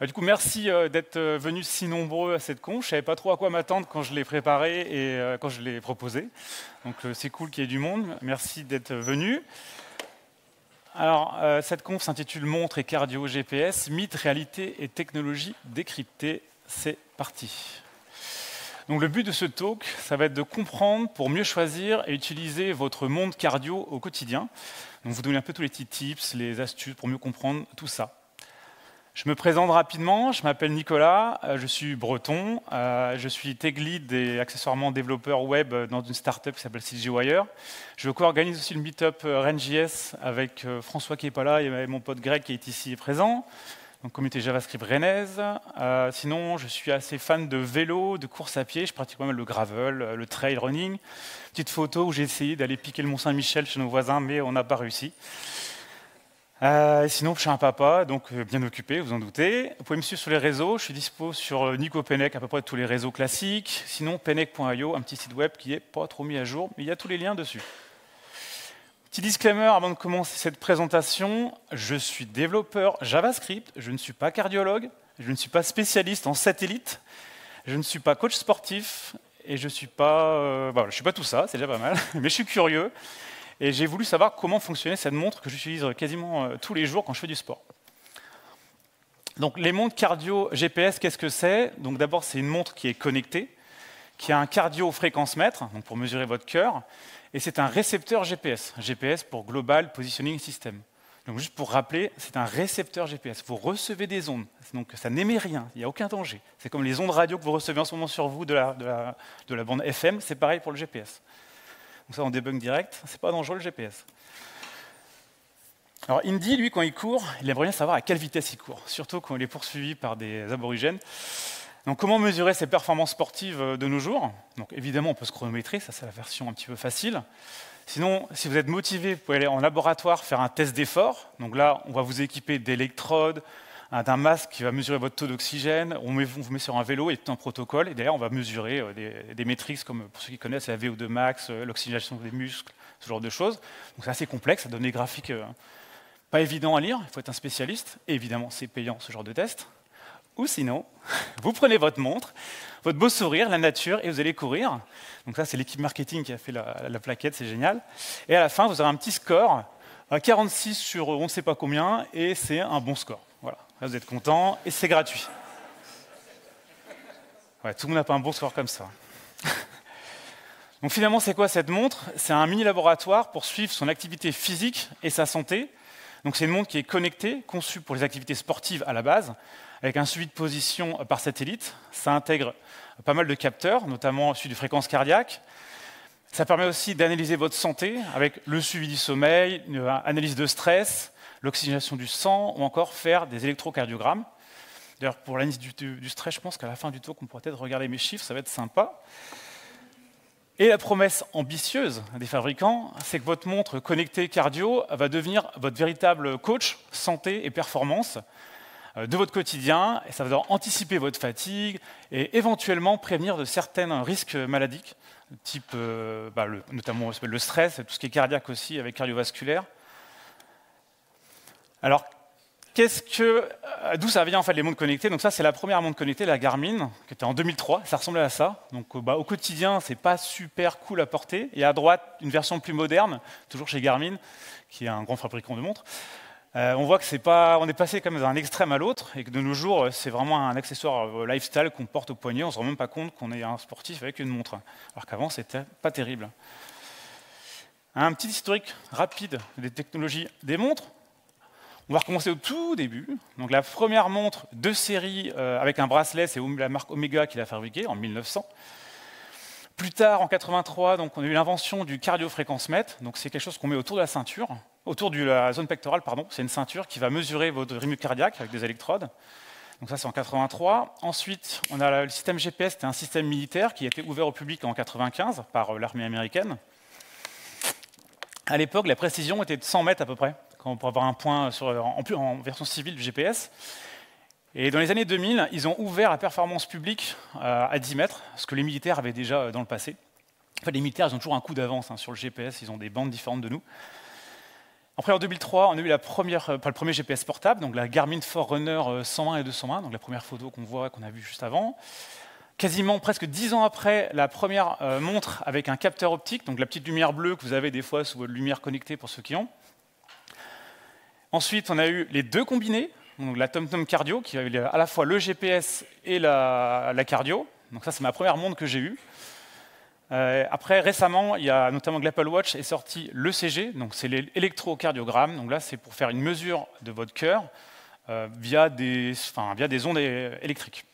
Du coup, merci d'être venus si nombreux à cette conf. Je ne savais pas trop à quoi m'attendre quand je l'ai préparé et quand je l'ai proposé. Donc c'est cool qu'il y ait du monde. Merci d'être venus. Alors, cette conf s'intitule Montre et cardio GPS, mythe, réalité et technologie décryptée. C'est parti. Donc le but de ce talk, ça va être de comprendre pour mieux choisir et utiliser votre montre cardio au quotidien. Donc vous donner un peu tous les petits tips, les astuces pour mieux comprendre tout ça. Je me présente rapidement, je m'appelle Nicolas, je suis breton, je suis tech lead et accessoirement développeur web dans une startup qui s'appelle CGWire. Je co-organise aussi le meetup RenJS avec François qui n'est pas là et mon pote Greg qui est ici et présent, donc communauté JavaScript rennaise. Sinon, je suis assez fan de vélo, de course à pied, je pratique pas mal le gravel, le trail running. Petite photo où j'ai essayé d'aller piquer le Mont-Saint-Michel chez nos voisins, mais on n'a pas réussi. Sinon, je suis un papa, donc bien occupé, vous en doutez. Vous pouvez me suivre sur les réseaux, je suis dispo sur Nico Pennec, à peu près tous les réseaux classiques. Sinon, pennec.io, un petit site web qui n'est pas trop mis à jour, mais il y a tous les liens dessus. Petit disclaimer avant de commencer cette présentation, je suis développeur JavaScript, je ne suis pas cardiologue, je ne suis pas spécialiste en satellite, je ne suis pas coach sportif, et je ne suis pas... je suis pas tout ça, c'est déjà pas mal, mais je suis curieux. Et j'ai voulu savoir comment fonctionnait cette montre que j'utilise quasiment tous les jours quand je fais du sport. Donc les montres cardio GPS, qu'est-ce que c'est? Donc d'abord, c'est une montre qui est connectée, qui a un cardio-fréquence-mètre, donc pour mesurer votre cœur, et c'est un récepteur GPS. GPS pour Global Positioning System. Donc juste pour rappeler, c'est un récepteur GPS. Vous recevez des ondes, donc ça n'émet rien, il n'y a aucun danger. C'est comme les ondes radio que vous recevez en ce moment sur vous de la bande FM, c'est pareil pour le GPS. Donc ça, on débug direct, c'est pas dangereux le GPS. Alors Indy, lui, quand il court, il aimerait bien savoir à quelle vitesse il court, surtout quand il est poursuivi par des aborigènes. Donc comment mesurer ses performances sportives de nos jours? Donc évidemment, on peut se chronométrer, ça c'est la version un petit peu facile. Sinon, si vous êtes motivé, vous pouvez aller en laboratoire faire un test d'effort. Donc là, on va vous équiper d'électrodes, d'un masque qui va mesurer votre taux d'oxygène, on vous met sur un vélo et tout un protocole, et derrière on va mesurer des métriques comme, pour ceux qui connaissent, la VO2 max, l'oxygénation des muscles, ce genre de choses. Donc c'est assez complexe, ça donne des graphiques pas évidents à lire, il faut être un spécialiste, et évidemment c'est payant ce genre de test. Ou sinon, vous prenez votre montre, votre beau sourire, la nature, et vous allez courir. Donc ça c'est l'équipe marketing qui a fait la plaquette, c'est génial. Et à la fin, vous aurez un petit score, 46 sur on ne sait pas combien, et c'est un bon score. Voilà. Là, vous êtes content et c'est gratuit. Ouais, tout le monde n'a pas un bon score comme ça. Donc finalement, c'est quoi cette montre? C'est un mini laboratoire pour suivre son activité physique et sa santé. Donc c'est une montre qui est connectée, conçue pour les activités sportives à la base, avec un suivi de position par satellite. Ça intègre pas mal de capteurs, notamment le suivi de fréquence cardiaque. Ça permet aussi d'analyser votre santé avec le suivi du sommeil, une analyse de stress, l'oxygénation du sang, ou encore faire des électrocardiogrammes. D'ailleurs, pour l'analyse du stress, je pense qu'à la fin du talk, on pourra peut-être regarder mes chiffres, ça va être sympa. Et la promesse ambitieuse des fabricants, c'est que votre montre connectée cardio va devenir votre véritable coach santé et performance de votre quotidien, et ça va anticiper votre fatigue et éventuellement prévenir de certains risques maladiques, type notamment le stress, tout ce qui est cardiaque aussi, avec cardiovasculaire. Alors, d'où ça vient en fait les montres connectées? Donc ça, c'est la première montre connectée, la Garmin, qui était en 2003. Ça ressemblait à ça. Donc au quotidien, c'est pas super cool à porter. Et à droite, une version plus moderne, toujours chez Garmin, qui est un grand fabricant de montres. On voit que on est passé comme d'un extrême à l'autre, et que de nos jours, c'est vraiment un accessoire lifestyle qu'on porte au poignet. On se rend même pas compte qu'on est un sportif avec une montre. Alors qu'avant, c'était pas terrible. Un petit historique rapide des technologies des montres. On va recommencer au tout début. Donc la première montre de série avec un bracelet, c'est la marque Omega qui l'a fabriquée en 1900. Plus tard, en 83, donc, on a eu l'invention du cardio-fréquence-mètre. Donc c'est quelque chose qu'on met autour de la ceinture, autour de la zone pectorale, pardon. C'est une ceinture qui va mesurer votre rythme cardiaque avec des électrodes. Donc ça, c'est en 83. Ensuite, on a le système GPS, c'était un système militaire qui a été ouvert au public en 95 par l'armée américaine. À l'époque, la précision était de 100 mètres à peu près, pour avoir un point en version civile du GPS. Et dans les années 2000, ils ont ouvert la performance publique à 10 mètres, ce que les militaires avaient déjà dans le passé. En fait, les militaires, ils ont toujours un coup d'avance sur le GPS, ils ont des bandes différentes de nous. Après, en 2003, on a eu le premier GPS portable, donc la Garmin Forerunner 101 et 201, donc la première photo qu'on voit, qu'on a vue juste avant. Quasiment presque 10 ans après, la première montre avec un capteur optique, donc la petite lumière bleue que vous avez des fois sous votre lumière connectée pour ceux qui ont. Ensuite, on a eu les deux combinés, donc la TomTom Cardio, qui avait à la fois le GPS et la cardio. Donc ça, c'est ma première montre que j'ai eue. Après, récemment, il y a notamment que l'Apple Watch est sorti l'ECG, donc c'est l'électrocardiogramme. Donc là, c'est pour faire une mesure de votre cœur via des ondes électriques.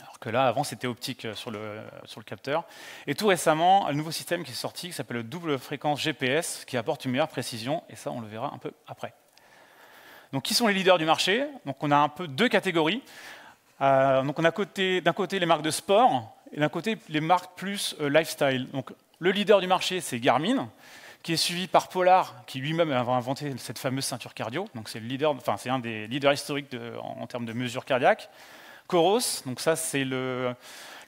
Alors que là, avant, c'était optique sur le capteur. Et tout récemment, un nouveau système qui est sorti, qui s'appelle le double fréquence GPS, qui apporte une meilleure précision, et ça, on le verra un peu après. Donc, qui sont les leaders du marché? Donc, on a un peu deux catégories. Donc, on a d'un côté les marques de sport, et d'un côté les marques plus lifestyle. Donc, le leader du marché, c'est Garmin, qui est suivi par Polar, qui lui-même a inventé cette fameuse ceinture cardio. Donc, c'est un des leaders historiques en termes de mesures cardiaques. Coros, donc ça c'est le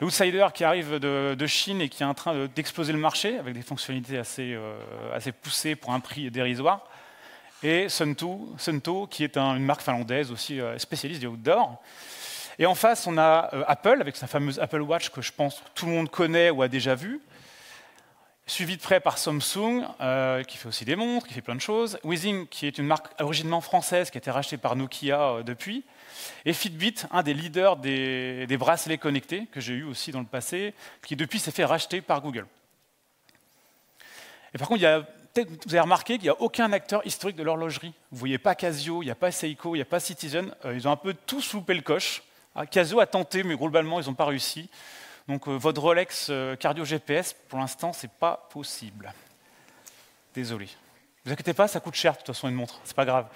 outsider qui arrive de Chine et qui est en train d'exploser le marché avec des fonctionnalités assez poussées pour un prix dérisoire. Et Suunto, qui est une marque finlandaise aussi spécialiste du outdoor. Et en face, on a Apple, avec sa fameuse Apple Watch que je pense que tout le monde connaît ou a déjà vue, suivi de près par Samsung, qui fait aussi des montres, qui fait plein de choses. Withings, qui est une marque originellement française, qui a été rachetée par Nokia depuis. Et Fitbit, un des leaders des bracelets connectés, que j'ai eu aussi dans le passé, qui depuis s'est fait racheter par Google. Et par contre, peut-être vous avez remarqué qu'il n'y a aucun acteur historique de l'horlogerie. Vous ne voyez pas Casio, il n'y a pas Seiko, il n'y a pas Citizen. Ils ont un peu tous loupé le coche. Casio a tenté, mais globalement, ils n'ont pas réussi. Donc votre Rolex Cardio GPS, pour l'instant, ce n'est pas possible. Désolé. Ne vous inquiétez pas, ça coûte cher de toute façon une montre, c'est pas grave.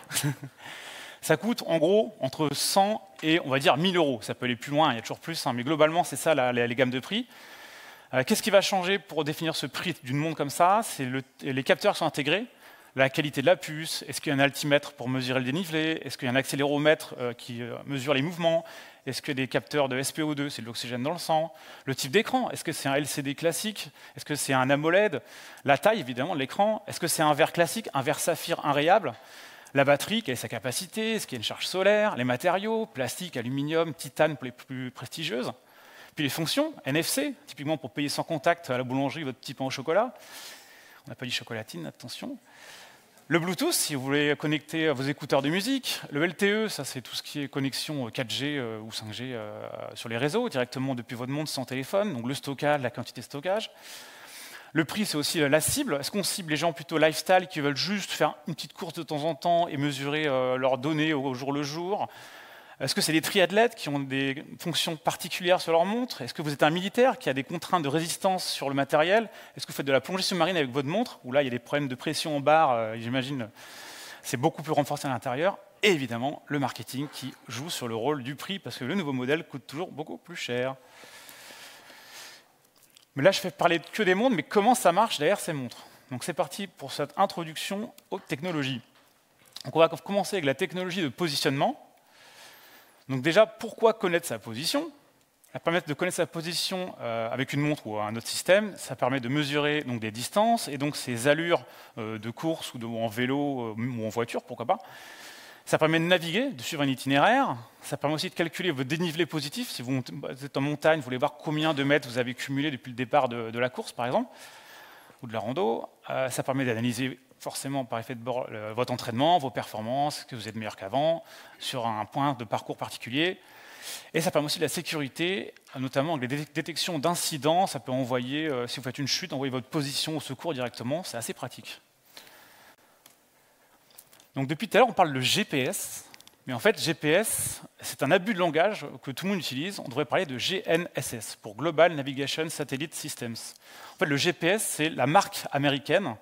Ça coûte en gros entre 100 et on va dire 1000 euros. Ça peut aller plus loin, il y a toujours plus, mais globalement c'est ça les gammes de prix. Qu'est-ce qui va changer pour définir ce prix d'une montre comme ça? C'est les capteurs qui sont intégrés, la qualité de la puce, est-ce qu'il y a un altimètre pour mesurer le dénivelé, est-ce qu'il y a un accéléromètre qui mesure les mouvements, est-ce qu'il y a des capteurs de SPO2, c'est de l'oxygène dans le sang, le type d'écran, est-ce que c'est un LCD classique, est-ce que c'est un AMOLED, la taille évidemment de l'écran, est-ce que c'est un verre classique, un verre saphir inrayable, la batterie, quelle est sa capacité, est-ce qu'il y a une charge solaire, les matériaux, plastique, aluminium, titane pour les plus prestigieuses. Puis les fonctions, NFC, typiquement pour payer sans contact à la boulangerie votre petit pain au chocolat. On n'a pas dit chocolatine, attention. Le Bluetooth, si vous voulez connecter vos écouteurs de musique. Le LTE, ça c'est tout ce qui est connexion 4G ou 5G sur les réseaux, directement depuis votre montre sans téléphone. Donc le stockage, la quantité de stockage. Le prix, c'est aussi la cible. Est-ce qu'on cible les gens plutôt lifestyle qui veulent juste faire une petite course de temps en temps et mesurer leurs données au jour le jour? Est-ce que c'est des triathlètes qui ont des fonctions particulières sur leur montre? Est-ce que vous êtes un militaire qui a des contraintes de résistance sur le matériel? Est-ce que vous faites de la plongée sous-marine avec votre montre? Où là, il y a des problèmes de pression en barre, j'imagine, c'est beaucoup plus renforcé à l'intérieur. Et évidemment, le marketing qui joue sur le rôle du prix, parce que le nouveau modèle coûte toujours beaucoup plus cher. Mais là, je fais parler que des montres, mais comment ça marche derrière ces montres? Donc c'est parti pour cette introduction aux technologies. Donc on va commencer avec la technologie de positionnement. Donc déjà, pourquoi connaître sa position? Ça permet de connaître sa position avec une montre ou un autre système. Ça permet de mesurer donc, des distances et donc ses allures de course ou en vélo ou en voiture, pourquoi pas. Ça permet de naviguer, de suivre un itinéraire. Ça permet aussi de calculer votre dénivelé positif. Si vous êtes en montagne, vous voulez voir combien de mètres vous avez cumulé depuis le départ de la course, par exemple, ou de la rando. Ça permet d'analyser forcément par effet de bord votre entraînement, vos performances, que vous êtes meilleur qu'avant, sur un point de parcours particulier. Et ça permet aussi de la sécurité, notamment avec les détections d'incidents. Ça peut envoyer, si vous faites une chute, envoyer votre position au secours directement. C'est assez pratique. Donc depuis tout à l'heure, on parle de GPS, mais en fait, GPS, c'est un abus de langage que tout le monde utilise. On devrait parler de GNSS, pour Global Navigation Satellite Systems. En fait, le GPS, c'est la marque américaine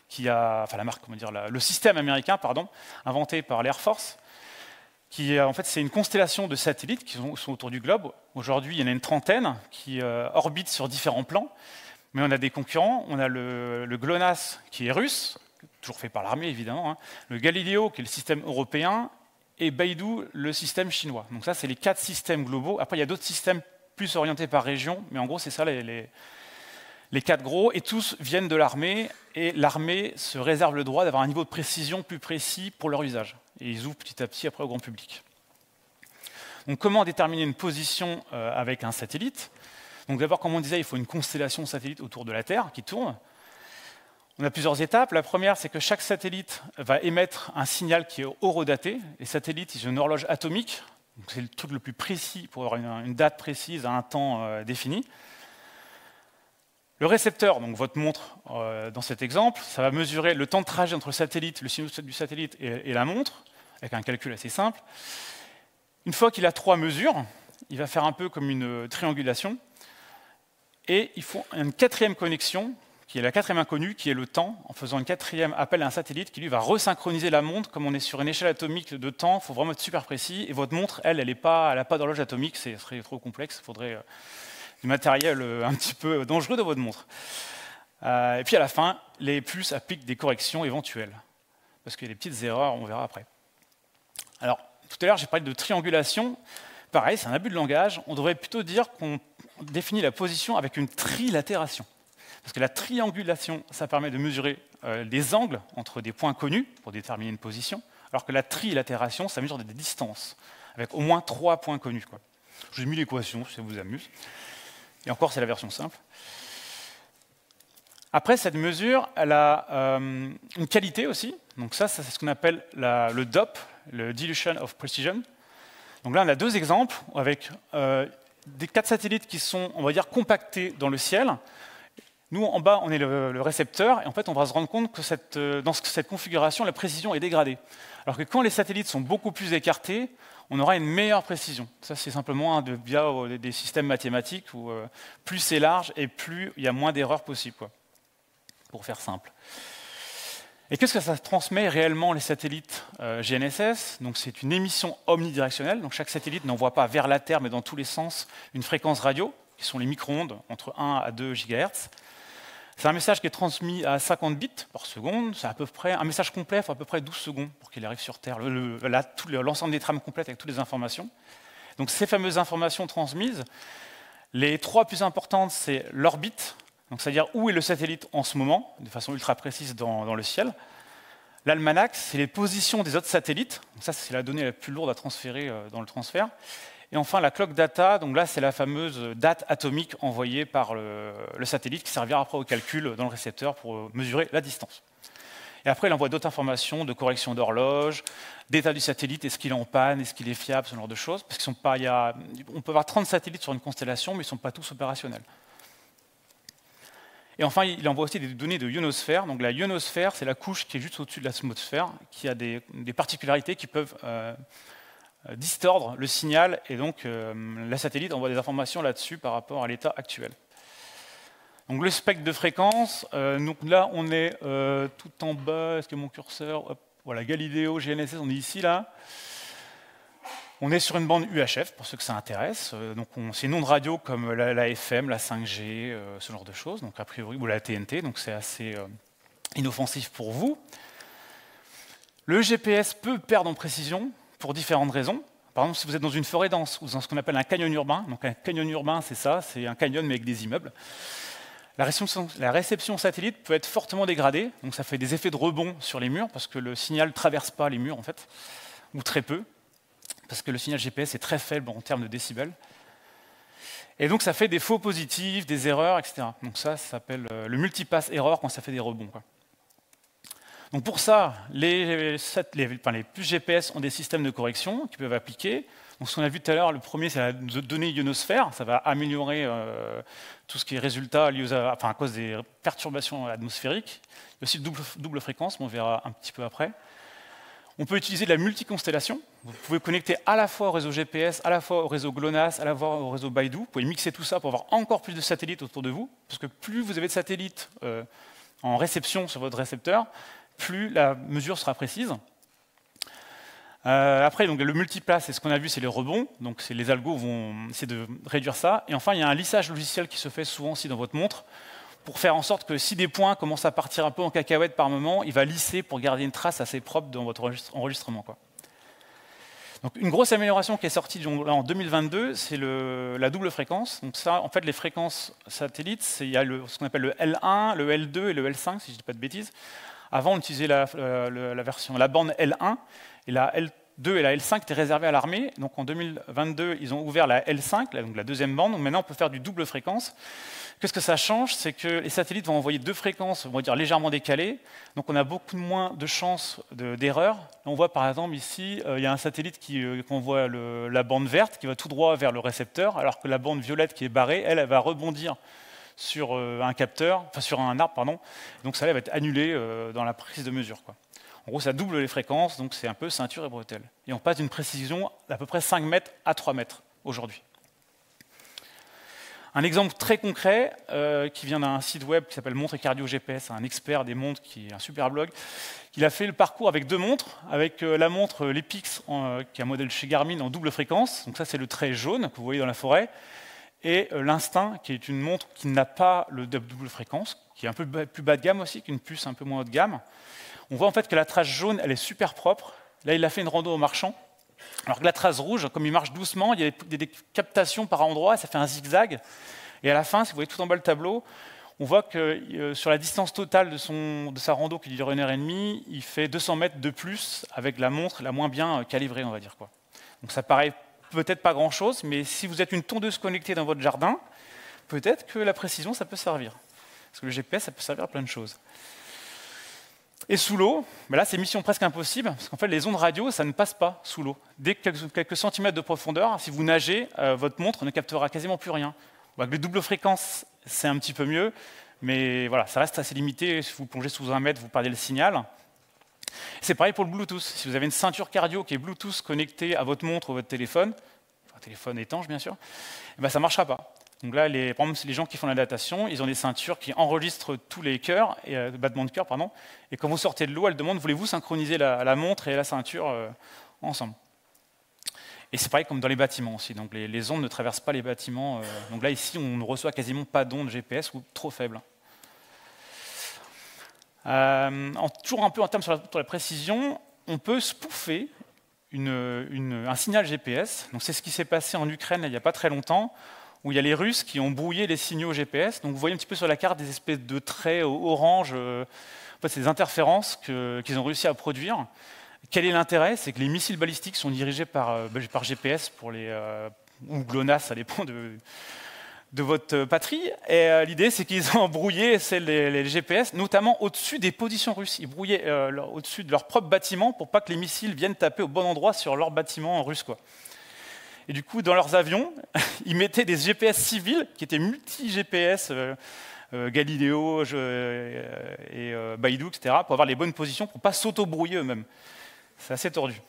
qui a, enfin la marque, comment dire, le système américain, pardon, inventé par l'Air Force, qui, en fait, c'est une constellation de satellites qui sont autour du globe. Aujourd'hui, il y en a une trentaine qui orbitent sur différents plans, mais on a des concurrents. On a le GLONASS qui est russe, toujours fait par l'armée évidemment, hein. Le Galileo qui est le système européen, et Beidou le système chinois. Donc ça, c'est les 4 systèmes globaux. Après, il y a d'autres systèmes plus orientés par région, mais en gros, c'est ça les les 4 gros, et tous viennent de l'armée, et l'armée se réserve le droit d'avoir un niveau de précision plus précis pour leur usage. Et ils ouvrent petit à petit après au grand public. Donc comment déterminer une position avec un satellite? Donc d'abord, comme on disait, il faut une constellation de satellites autour de la Terre qui tourne. On a plusieurs étapes. La première, c'est que chaque satellite va émettre un signal qui est horodaté. Les satellites, ils ont une horloge atomique. C'est le truc le plus précis pour avoir une date précise à un temps défini. Le récepteur, donc votre montre dans cet exemple, ça va mesurer le temps de trajet entre le satellite, le signal du satellite et la montre, avec un calcul assez simple. Une fois qu'il a 3 mesures, il va faire un peu comme une triangulation, et il faut une 4e connexion, qui est la 4e inconnue, qui est le temps, en faisant une 4e appel à un satellite qui lui va resynchroniser la montre. Comme on est sur une échelle atomique de temps, il faut vraiment être super précis, et votre montre, elle n'a pas d'horloge atomique, ce serait trop complexe, il faudrait du matériel un petit peu dangereux de votre montre. Et puis à la fin, les puces appliquent des corrections éventuelles, parce qu'il y a des petites erreurs, on verra après. Alors, tout à l'heure, j'ai parlé de triangulation. Pareil, c'est un abus de langage. On devrait plutôt dire qu'on définit la position avec une trilatération. Parce que la triangulation, ça permet de mesurer les angles entre des points connus pour déterminer une position, alors que la trilatération, ça mesure des distances, avec au moins 3 points connus, quoi. Je vous ai mis l'équation, si ça vous amuse. Et encore, c'est la version simple. Après, cette mesure, elle a une qualité aussi. Donc ça c'est ce qu'on appelle le DOP, le Dilution of Precision. Donc là, on a 2 exemples avec des 4 satellites qui sont, on va dire, compactés dans le ciel. Nous, en bas, on est le récepteur, et en fait, on va se rendre compte que dans cette configuration, la précision est dégradée. Alors que quand les satellites sont beaucoup plus écartés, on aura une meilleure précision. Ça, c'est simplement via des systèmes mathématiques où plus c'est large et plus il y a moins d'erreurs possibles, quoi, pour faire simple. Et qu'est-ce que ça transmet réellement, les satellites GNSS? Donc, c'est une émission omnidirectionnelle. Donc, chaque satellite n'envoie pas vers la Terre, mais dans tous les sens, une fréquence radio, qui sont les micro-ondes, entre 1 à 2 GHz. C'est un message qui est transmis à 50 bits par seconde. C'est à peu près un message complet, faut à peu près 12 secondes pour qu'il arrive sur Terre. L'ensemble des trames complètes avec toutes les informations. Donc, ces fameuses informations transmises, les 3 plus importantes, c'est l'orbite, c'est-à-dire où est le satellite en ce moment, de façon ultra précise dans le ciel. L'almanach, c'est les positions des autres satellites. Donc ça, c'est la donnée la plus lourde à transférer dans le transfert. Et enfin, la clock data, donc là, c'est la fameuse date atomique envoyée par le satellite qui servira après au calcul dans le récepteur pour mesurer la distance. Et après, il envoie d'autres informations de correction d'horloge, d'état du satellite, est-ce qu'il est en panne, est-ce qu'il est fiable, ce genre de choses. Parce on peut avoir 30 satellites sur une constellation, mais ils ne sont pas tous opérationnels. Et enfin, il envoie aussi des données de ionosphère. Donc la ionosphère, c'est la couche qui est juste au-dessus de l'atmosphère, qui a des particularités qui peuvent distordre le signal, et donc la satellite envoie des informations là-dessus par rapport à l'état actuel. Donc le spectre de fréquence, donc là on est tout en bas, est-ce que mon curseur, hop, voilà, Galileo, GNSS, on est ici là. On est sur une bande UHF, pour ceux que ça intéresse. Donc c'est une onde radio comme la FM, la 5G, ce genre de choses, donc a priori, ou la TNT, donc c'est assez inoffensif pour vous. Le GPS peut perdre en précision pour différentes raisons. Par exemple, si vous êtes dans une forêt dense ou dans ce qu'on appelle un canyon urbain, donc un canyon urbain, c'est ça, c'est un canyon mais avec des immeubles. La réception satellite peut être fortement dégradée, donc ça fait des effets de rebond sur les murs, parce que le signal ne traverse pas les murs, en fait, ou très peu, parce que le signal GPS est très faible en termes de décibels. Et donc ça fait des faux positifs, des erreurs, etc. Donc ça s'appelle le multipass error quand ça fait des rebonds, quoi. Donc pour ça, les puces GPS ont des systèmes de correction qui peuvent appliquer. Donc ce qu'on a vu tout à l'heure, le premier, c'est la donnée ionosphère. Ça va améliorer tout ce qui est résultat à cause des perturbations atmosphériques. Il y a aussi double fréquence, mais on verra un petit peu après. On peut utiliser de la multiconstellation. Vous pouvez connecter à la fois au réseau GPS, à la fois au réseau GLONASS, à la fois au réseau Beidou. Vous pouvez mixer tout ça pour avoir encore plus de satellites autour de vous. Parce que plus vous avez de satellites en réception sur votre récepteur, plus la mesure sera précise. Après, donc, le multipass, c'est ce qu'on a vu, c'est les rebonds. Donc les algos vont essayer de réduire ça. Et enfin, il y a un lissage logiciel qui se fait souvent aussi dans votre montre pour faire en sorte que si des points commencent à partir un peu en cacahuète par moment, il va lisser pour garder une trace assez propre dans votre enregistrement, quoi. Donc, une grosse amélioration qui est sortie là, en 2022, c'est la double fréquence. Donc ça, en fait, les fréquences satellites, il y a ce qu'on appelle le L1, le L2 et le L5, si je ne dis pas de bêtises. Avant, on utilisait la bande L1, et la L2 et la L5 étaient réservées à l'armée. Donc en 2022, ils ont ouvert la L5, donc la deuxième bande. Donc maintenant, on peut faire du double fréquence. Qu'est-ce que ça change? C'est que les satellites vont envoyer deux fréquences, on va dire légèrement décalées, donc on a beaucoup moins de chances d'erreur. On voit par exemple ici, il y a un satellite qui envoie la bande verte qui va tout droit vers le récepteur, alors que la bande violette qui est barrée, elle va rebondir sur un capteur, enfin sur un arbre, pardon. Donc ça va être annulé dans la prise de mesure, quoi. En gros, ça double les fréquences, donc c'est un peu ceinture et bretelle. Et on passe d'une précision d'à peu près 5 mètres à 3 mètres aujourd'hui. Un exemple très concret qui vient d'un site web qui s'appelle Montre et Cardio GPS, un expert des montres qui est un super blog. Il a fait le parcours avec deux montres, avec la montre l'Epix, qui est un modèle chez Garmin en double fréquence. Donc ça, c'est le trait jaune que vous voyez dans la forêt. Et l'Instinct, qui est une montre qui n'a pas le double fréquence, qui est un peu plus bas de gamme aussi, qu'une puce un peu moins haut de gamme. On voit en fait que la trace jaune, elle est super propre. Là, il a fait une rando au marchand. Alors que la trace rouge, comme il marche doucement, il y a des captations par endroits, ça fait un zigzag. Et à la fin, si vous voyez tout en bas le tableau, on voit que sur la distance totale de sa rando, qui dure 1h30, il fait 200 mètres de plus avec la montre la moins bien calibrée, on va dire, quoi. Donc ça paraît peut-être pas grand-chose, mais si vous êtes une tondeuse connectée dans votre jardin, peut-être que la précision, ça peut servir. Parce que le GPS, ça peut servir à plein de choses. Et sous l'eau, ben là c'est mission presque impossible, parce qu'en fait les ondes radio, ça ne passe pas sous l'eau. Dès quelques centimètres de profondeur, si vous nagez, votre montre ne captera quasiment plus rien. Avec les doubles fréquences, c'est un petit peu mieux, mais voilà, ça reste assez limité. Si vous plongez sous 1 mètre, vous perdez le signal. C'est pareil pour le Bluetooth. Si vous avez une ceinture cardio qui est Bluetooth connectée à votre montre ou votre téléphone, enfin, téléphone étanche bien sûr, ben ça ne marchera pas. Donc là, par exemple, les gens qui font la natation, ils ont des ceintures qui enregistrent tous les cœurs, battements de cœur, pardon. Et quand vous sortez de l'eau, elles demandent voulez-vous synchroniser la montre et la ceinture ensemble. Et c'est pareil comme dans les bâtiments aussi. Donc les ondes ne traversent pas les bâtiments. Donc là, ici, on ne reçoit quasiment pas d'ondes GPS ou trop faibles. Toujours un peu en termes sur la précision, on peut spoofer un signal GPS. Donc c'est ce qui s'est passé en Ukraine il n'y a pas très longtemps, où il y a les Russes qui ont brouillé les signaux GPS. Donc vous voyez un petit peu sur la carte des espèces de traits orange, en fait, c'est des interférences qu'ils ont réussi à produire. Quel est l'intérêt? C'est que les missiles balistiques sont dirigés par GPS ou GLONASS, ça dépend de votre patrie. Et l'idée, c'est qu'ils ont brouillé les GPS, notamment au-dessus des positions russes. Ils brouillaient au-dessus de leur propre bâtiment pour pas que les missiles viennent taper au bon endroit sur leur bâtiment russe, quoi. Et du coup, dans leurs avions, ils mettaient des GPS civils qui étaient multi-GPS, Galileo et Baidu, etc., pour avoir les bonnes positions, pour ne pas s'auto-brouiller eux-mêmes. C'est assez tordu.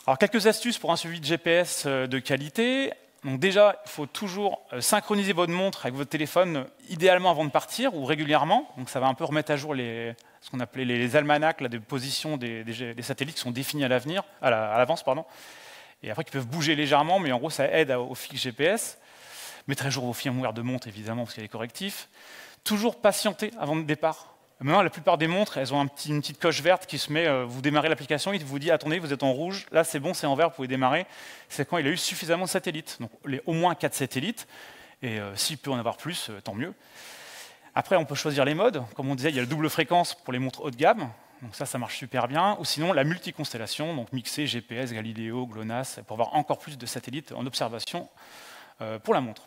Alors, quelques astuces pour un suivi de GPS de qualité. Donc déjà, il faut toujours synchroniser votre montre avec votre téléphone, idéalement avant de partir ou régulièrement. Donc ça va un peu remettre à jour ce qu'on appelait les almanachs de position des satellites qui sont définis à l'avance, pardon. Et après, qui peuvent bouger légèrement, mais en gros, ça aide au fixe GPS. Mettre à jour vos firmware de montre, évidemment, parce qu'il y a les correctifs. Toujours patienter avant le départ. Maintenant, la plupart des montres, elles ont une petite coche verte qui se met, vous démarrez l'application, il vous dit, attendez, vous êtes en rouge, là c'est bon, c'est en vert, vous pouvez démarrer. C'est quand il a eu suffisamment de satellites. Donc au moins 4 satellites, et s'il peut en avoir plus, tant mieux. Après, on peut choisir les modes. Comme on disait, il y a la double fréquence pour les montres haut de gamme. Donc ça marche super bien. Ou sinon, la multiconstellation, donc mixer GPS, Galileo, GLONASS, pour avoir encore plus de satellites en observation pour la montre.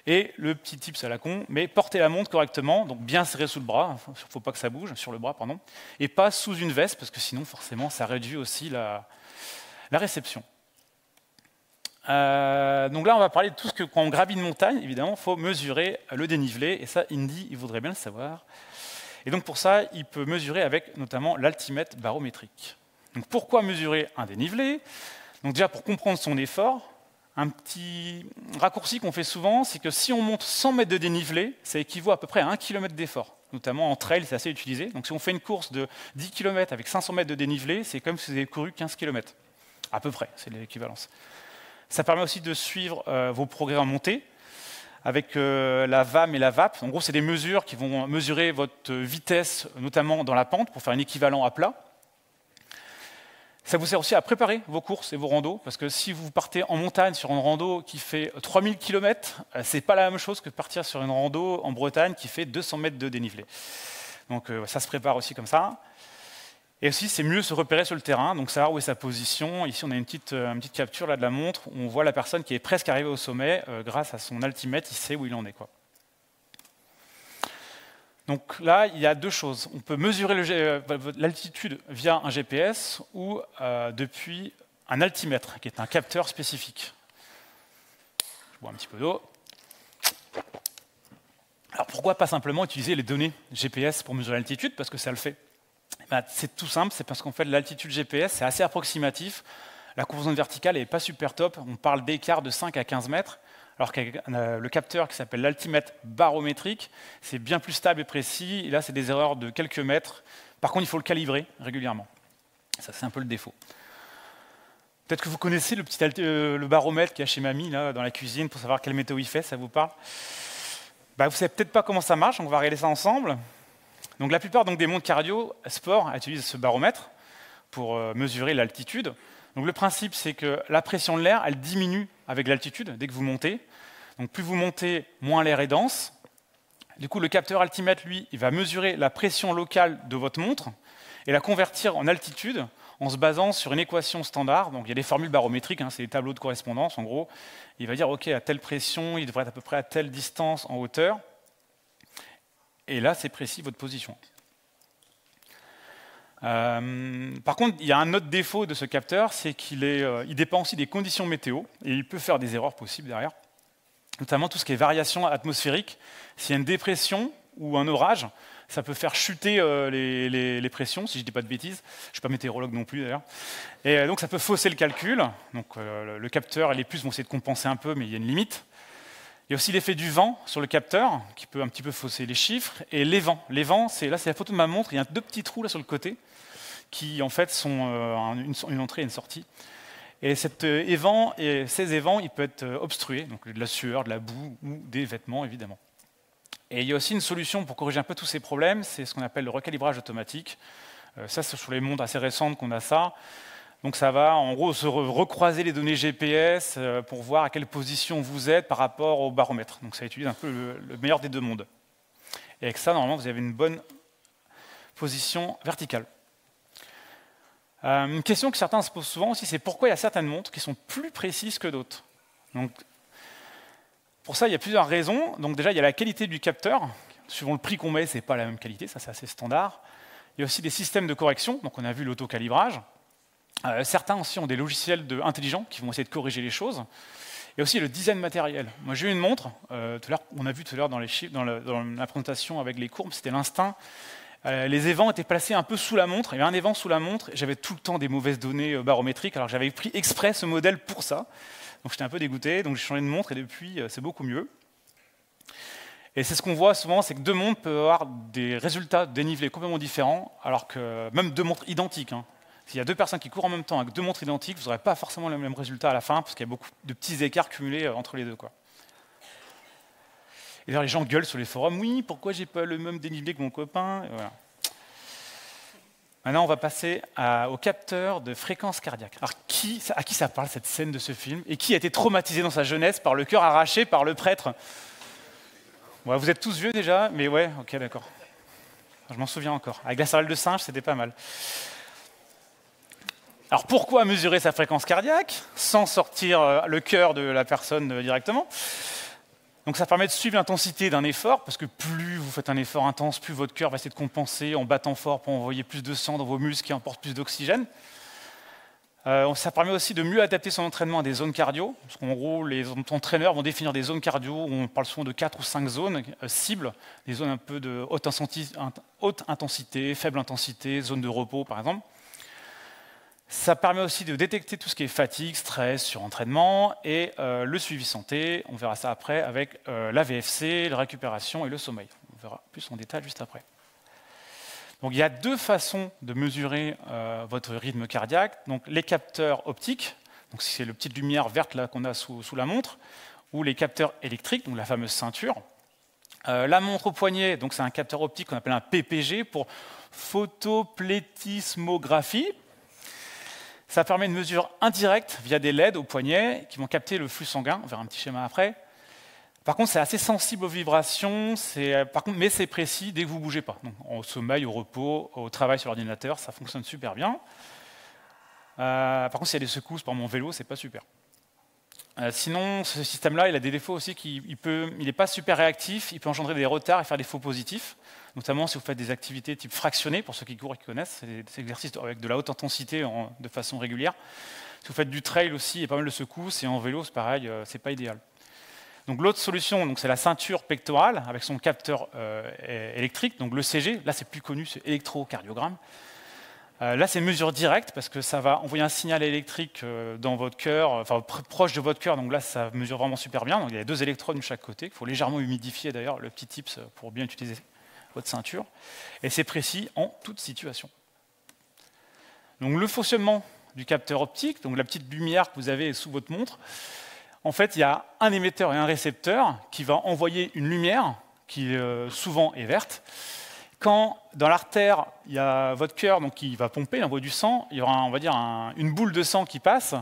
Et le petit tips à la con, mais portez la montre correctement, donc bien serré sous le bras, il ne faut pas que ça bouge, sur le bras, pardon, et pas sous une veste, parce que sinon, forcément, ça réduit aussi la réception. Donc là, on va parler de tout ce que, quand on gravit une montagne, évidemment, il faut mesurer le dénivelé, et ça, Indy, il voudrait bien le savoir. Et donc pour ça, il peut mesurer avec notamment l'altimètre barométrique. Donc pourquoi mesurer un dénivelé? Donc déjà, pour comprendre son effort, un petit raccourci qu'on fait souvent, c'est que si on monte 100 mètres de dénivelé, ça équivaut à peu près à 1 km d'effort. Notamment en trail, c'est assez utilisé. Donc si on fait une course de 10 km avec 500 mètres de dénivelé, c'est comme si vous avez couru 15 km. À peu près, c'est l'équivalence. Ça permet aussi de suivre vos progrès en montée, avec la VAM et la VAP. En gros, c'est des mesures qui vont mesurer votre vitesse, notamment dans la pente, pour faire un équivalent à plat. Ça vous sert aussi à préparer vos courses et vos randos, parce que si vous partez en montagne sur une rando qui fait 3000 km, c'est pas la même chose que de partir sur une rando en Bretagne qui fait 200 mètres de dénivelé. Donc ça se prépare aussi comme ça. Et aussi, c'est mieux se repérer sur le terrain, donc savoir où est sa position. Ici, on a une petite capture là, de la montre où on voit la personne qui est presque arrivée au sommet. Grâce à son altimètre, il sait où il en est, quoi. Donc là, il y a deux choses. On peut mesurer l'altitude via un GPS ou depuis un altimètre, qui est un capteur spécifique. Je bois un petit peu d'eau. Alors pourquoi pas simplement utiliser les données GPS pour mesurer l'altitude? Parce que ça le fait. C'est tout simple, c'est parce qu'en fait l'altitude GPS c'est assez approximatif, la composante verticale n'est pas super top, on parle d'écart de 5 à 15 mètres, alors que le capteur qui s'appelle l'altimètre barométrique, c'est bien plus stable et précis, et là c'est des erreurs de quelques mètres, par contre il faut le calibrer régulièrement, ça c'est un peu le défaut. Peut-être que vous connaissez le baromètre qu'il y a chez Mamie là, dans la cuisine pour savoir quelle météo il fait, ça vous parle? Vous ne savez peut-être pas comment ça marche, donc on va regarder ça ensemble. Donc, la plupart des montres cardio sport utilisent ce baromètre pour mesurer l'altitude. Donc, le principe, c'est que la pression de l'air, elle diminue avec l'altitude dès que vous montez. Donc, plus vous montez, moins l'air est dense. Du coup, le capteur altimètre, lui, il va mesurer la pression locale de votre montre et la convertir en altitude en se basant sur une équation standard. Donc, il y a des formules barométriques, c'est des tableaux de correspondance, en gros. Il va dire, OK, à telle pression, il devrait être à peu près à telle distance en hauteur. Et là, c'est précis votre position. Par contre, il y a un autre défaut de ce capteur, c'est qu'il dépend aussi des conditions météo, et il peut faire des erreurs possibles derrière, notamment tout ce qui est variation atmosphérique. S'il y a une dépression ou un orage, ça peut faire chuter les pressions, si je ne dis pas de bêtises. Je ne suis pas météorologue non plus d'ailleurs. Et donc ça peut fausser le calcul. Donc le capteur et les puces vont essayer de compenser un peu, mais il y a une limite. Il y a aussi l'effet du vent sur le capteur, qui peut un petit peu fausser les chiffres. Et les vents. Les vents, c'est la photo de ma montre, il y a deux petits trous là sur le côté, qui en fait sont une entrée et une sortie. Et ces évents, ils peuvent être obstrués, donc de la sueur, de la boue ou des vêtements, évidemment. Et il y a aussi une solution pour corriger un peu tous ces problèmes, c'est ce qu'on appelle le recalibrage automatique. Ça, c'est sur les montres assez récentes qu'on a ça. Donc ça va en gros se recroiser les données GPS pour voir à quelle position vous êtes par rapport au baromètre. Donc ça utilise un peu le meilleur des deux mondes. Et avec ça, normalement, vous avez une bonne position verticale. Une question que certains se posent souvent aussi, c'est pourquoi il y a certaines montres qui sont plus précises que d'autres. Donc, pour ça, il y a plusieurs raisons. Donc déjà, il y a la qualité du capteur. Suivant le prix qu'on met, ce n'est pas la même qualité, ça c'est assez standard. Il y a aussi des systèmes de correction, donc on a vu l'autocalibrage. Certains aussi ont des logiciels intelligents qui vont essayer de corriger les choses. Et aussi le design matériel. Moi j'ai eu une montre, on a vu tout à l'heure dans les chiffres, dans la présentation avec les courbes, c'était l'instinct. Les évents étaient placés un peu sous la montre, il y avait un évent sous la montre, et j'avais tout le temps des mauvaises données barométriques, alors j'avais pris exprès ce modèle pour ça. Donc j'étais un peu dégoûté, donc j'ai changé de montre et depuis c'est beaucoup mieux. Et c'est ce qu'on voit souvent, c'est que deux montres peuvent avoir des résultats dénivelés complètement différents, alors que même deux montres identiques. S'il y a deux personnes qui courent en même temps avec deux montres identiques, vous n'aurez pas forcément le même résultat à la fin, parce qu'il y a beaucoup de petits écarts cumulés entre les deux, quoi. Et d'ailleurs, les gens gueulent sur les forums, oui, pourquoi j'ai pas le même dénivelé que mon copain? Et voilà. Maintenant, on va passer au capteur de fréquence cardiaque. Alors, à qui ça parle, cette scène de ce film? Et qui a été traumatisé dans sa jeunesse par le cœur arraché par le prêtre? Ouais, vous êtes tous vieux déjà, mais ouais, ok, d'accord. Je m'en souviens encore. Avec la cervelle de singe, c'était pas mal. Alors pourquoi mesurer sa fréquence cardiaque sans sortir le cœur de la personne directement? Donc ça permet de suivre l'intensité d'un effort, parce que plus vous faites un effort intense, plus votre cœur va essayer de compenser en battant fort pour envoyer plus de sang dans vos muscles qui emportent plus d'oxygène. Ça permet aussi de mieux adapter son entraînement à des zones cardio, parce qu'en gros, les entraîneurs vont définir des zones cardio, où on parle souvent de 4 ou 5 zones cibles, des zones un peu de haute intensité, faible intensité, zone de repos par exemple. Ça permet aussi de détecter tout ce qui est fatigue, stress, surentraînement et le suivi santé. On verra ça après avec la VFC, la récupération et le sommeil. On verra plus en détail juste après. Donc il y a deux façons de mesurer votre rythme cardiaque. Donc les capteurs optiques, donc c'est la petite lumière verte là qu'on a sous la montre, ou les capteurs électriques, donc la fameuse ceinture. La montre au poignet, donc c'est un capteur optique qu'on appelle un PPG pour photoplétismographie. Ça permet une mesure indirecte via des LED au poignet qui vont capter le flux sanguin. On verra un petit schéma après. Par contre, c'est assez sensible aux vibrations, mais c'est précis dès que vous ne bougez pas. Donc, au sommeil, au repos, au travail sur l'ordinateur, ça fonctionne super bien. Par contre, s'il y a des secousses par mon vélo, c'est pas super. Sinon, ce système-là, il a des défauts aussi. Il n'est pas super réactif, il peut engendrer des retards et faire des faux positifs, notamment si vous faites des activités type fractionné, pour ceux qui courent et qui connaissent, c'est des exercices avec de la haute intensité de façon régulière. Si vous faites du trail aussi, il y a pas mal de secousses, et en vélo, c'est pareil, c'est pas idéal. Donc l'autre solution, c'est la ceinture pectorale avec son capteur électrique, donc l'ECG. Là, c'est plus connu, c'est électrocardiogramme. Là, c'est une mesure directe parce que ça va envoyer un signal électrique dans votre cœur, enfin proche de votre cœur. Donc là, ça mesure vraiment super bien. Donc il y a 2 électrodes de chaque côté. Il faut légèrement humidifier d'ailleurs, le petit tips pour bien utiliser votre ceinture. Et c'est précis en toute situation. Donc le fonctionnement du capteur optique, donc la petite lumière que vous avez sous votre montre. En fait, il y a un émetteur et un récepteur qui va envoyer une lumière qui souvent est verte. Quand dans l'artère, il y a votre cœur qui va pomper, il envoie du sang, il y aura, on va dire, une boule de sang qui passe.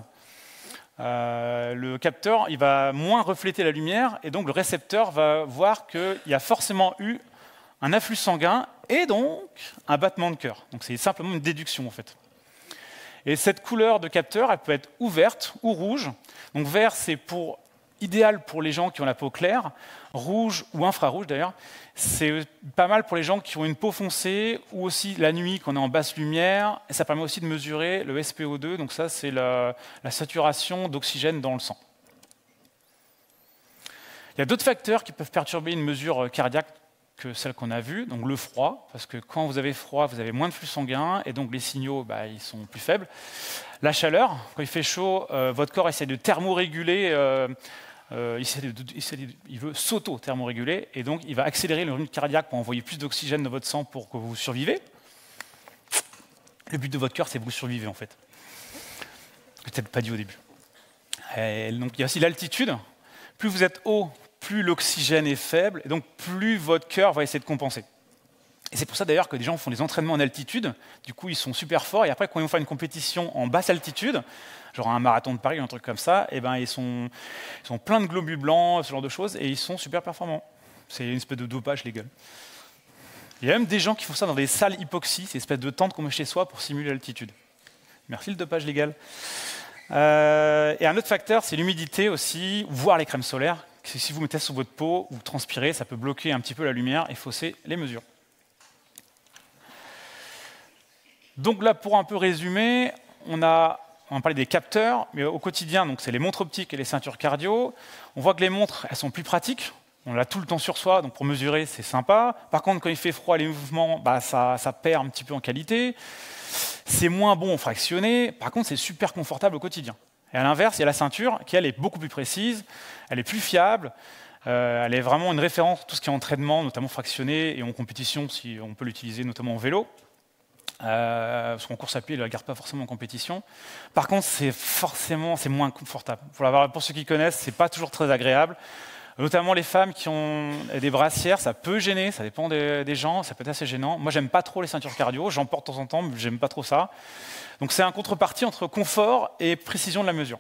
Le capteur, il va moins refléter la lumière, et donc le récepteur va voir qu'il y a forcément eu un afflux sanguin et donc un battement de cœur. Donc c'est simplement une déduction en fait. Et cette couleur de capteur, elle peut être ou verte ou rouge. Donc vert, c'est idéal pour les gens qui ont la peau claire. Rouge ou infrarouge d'ailleurs, c'est pas mal pour les gens qui ont une peau foncée ou aussi la nuit quand on est en basse lumière. Et ça permet aussi de mesurer le SpO2, donc ça c'est la saturation d'oxygène dans le sang. Il y a d'autres facteurs qui peuvent perturber une mesure cardiaque que celle qu'on a vue, donc le froid, parce que quand vous avez froid, vous avez moins de flux sanguin, et donc les signaux ils sont plus faibles. La chaleur, quand il fait chaud, votre corps essaie de thermoréguler, il veut s'auto-thermoréguler, et donc il va accélérer le rythme cardiaque pour envoyer plus d'oxygène dans votre sang pour que vous survivez. Le but de votre cœur, c'est que vous survivez en fait. Peut-être pas dit au début. Et donc il y a aussi l'altitude. Plus vous êtes haut, plus l'oxygène est faible, et donc plus votre cœur va essayer de compenser. Et c'est pour ça d'ailleurs que des gens font des entraînements en altitude, du coup ils sont super forts, et après quand ils vont faire une compétition en basse altitude, genre un marathon de Paris ou un truc comme ça, et ils sont pleins de globules blancs, ce genre de choses, et ils sont super performants. C'est une espèce de dopage légal. Il y a même des gens qui font ça dans des salles hypoxie, c'est une espèce de tente qu'on met chez soi pour simuler l'altitude. Merci le dopage légal. Et un autre facteur, c'est l'humidité aussi, voire les crèmes solaires. Si vous mettez sur votre peau ou transpirez, ça peut bloquer un petit peu la lumière et fausser les mesures. Donc là, pour un peu résumer, on a parlé des capteurs, mais au quotidien, c'est les montres optiques et les ceintures cardio. On voit que les montres, elles sont plus pratiques. On l'a tout le temps sur soi, donc pour mesurer, c'est sympa. Par contre, quand il fait froid, les mouvements, ça perd un petit peu en qualité. C'est moins bon en fractionné. Par contre, c'est super confortable au quotidien. Et à l'inverse, il y a la ceinture qui, elle, est beaucoup plus précise, elle est plus fiable, elle est vraiment une référence pour tout ce qui est entraînement, notamment fractionné, et en compétition, si on peut l'utiliser notamment en vélo. Parce qu'en course à pied, il ne la garde pas forcément en compétition. Par contre, c'est moins confortable. Pour ceux qui connaissent, ce n'est pas toujours très agréable. Notamment les femmes qui ont des brassières, ça peut gêner, ça dépend des gens, ça peut être assez gênant. Moi, j'aime pas trop les ceintures cardio, j'en porte de temps en temps, mais j'aime pas trop ça. Donc c'est un contrepartie entre confort et précision de la mesure.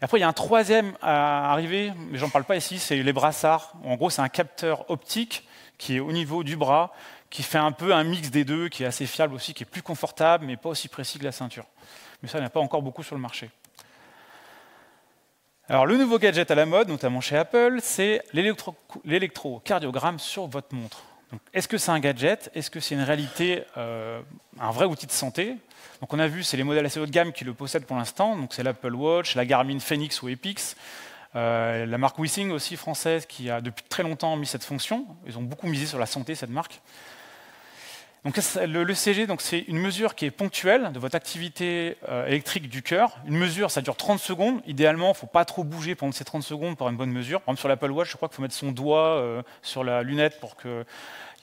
Et après, il y a un troisième à arriver, mais j'en parle pas ici, c'est les brassards. En gros, c'est un capteur optique qui est au niveau du bras, qui fait un peu un mix des deux, qui est assez fiable aussi, qui est plus confortable, mais pas aussi précis que la ceinture. Mais ça, il n'y en a pas encore beaucoup sur le marché. Alors, le nouveau gadget à la mode, notamment chez Apple, c'est l'électrocardiogramme sur votre montre. Est-ce que c'est un gadget? Est-ce que c'est une réalité, un vrai outil de santé? Donc, on a vu, c'est les modèles assez haut de gamme qui le possèdent pour l'instant. Donc, c'est l'Apple Watch, la Garmin Fenix ou Epix, la marque Wissing aussi française qui a depuis très longtemps mis cette fonction. Ils ont beaucoup misé sur la santé, cette marque. Donc, l'ECG, c'est une mesure qui est ponctuelle de votre activité électrique du cœur. Une mesure, ça dure 30 secondes. Idéalement, il ne faut pas trop bouger pendant ces 30 secondes pour avoir une bonne mesure. Par exemple, sur l'Apple Watch, je crois qu'il faut mettre son doigt sur la lunette pour qu'il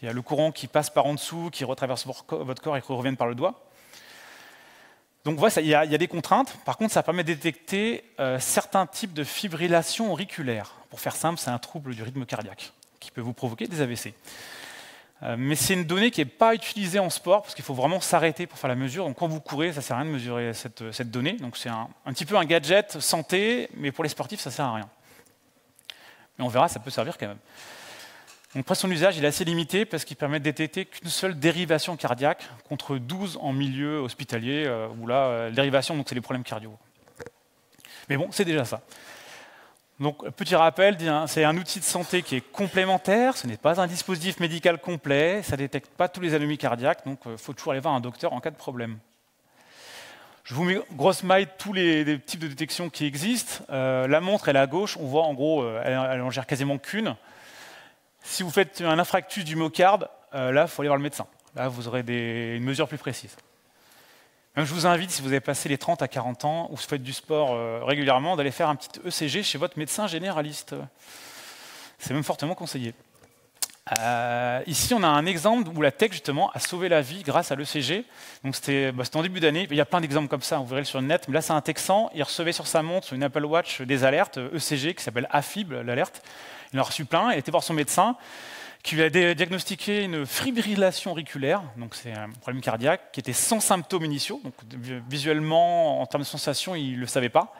y ait le courant qui passe par en dessous, qui retraverse votre corps et qui revienne par le doigt. Donc, voilà, il y a des contraintes. Par contre, ça permet de détecter certains types de fibrillation auriculaire. Pour faire simple, c'est un trouble du rythme cardiaque qui peut vous provoquer des AVC. Mais c'est une donnée qui n'est pas utilisée en sport, parce qu'il faut vraiment s'arrêter pour faire la mesure. Donc quand vous courez, ça ne sert à rien de mesurer cette donnée. Donc c'est un petit peu un gadget santé, mais pour les sportifs, ça ne sert à rien. Mais on verra, ça peut servir quand même. Donc après, son usage il est assez limité, parce qu'il permet de détecter qu'une seule dérivation cardiaque, contre 12 en milieu hospitalier, où là, la dérivation, c'est les problèmes cardio. Mais bon, c'est déjà ça. Donc, petit rappel, c'est un outil de santé qui est complémentaire, ce n'est pas un dispositif médical complet, ça ne détecte pas tous les anomalies cardiaques, donc il faut toujours aller voir un docteur en cas de problème. Je vous mets grosse maille tous les types de détection qui existent. La montre, elle est à gauche, on voit en gros, elle en gère quasiment qu'une. Si vous faites un infarctus du myocarde, là, il faut aller voir le médecin. Là, vous aurez une mesure plus précise. Même je vous invite, si vous avez passé les 30 à 40 ans, ou vous faites du sport régulièrement, d'aller faire un petit ECG chez votre médecin généraliste. C'est même fortement conseillé. Ici, on a un exemple où la tech, justement, a sauvé la vie grâce à l'ECG. Donc, c'était en début d'année. Il y a plein d'exemples comme ça, vous verrez sur le net. Mais là, c'est un Texan. Il recevait sur sa montre, sur une Apple Watch, des alertes ECG qui s'appelle AFib, l'alerte. Il en a reçu plein. Il était voir son médecin, qui lui a diagnostiqué une fibrillation auriculaire, donc c'est un problème cardiaque, qui était sans symptômes initiaux, donc visuellement, en termes de sensation, il ne le savait pas.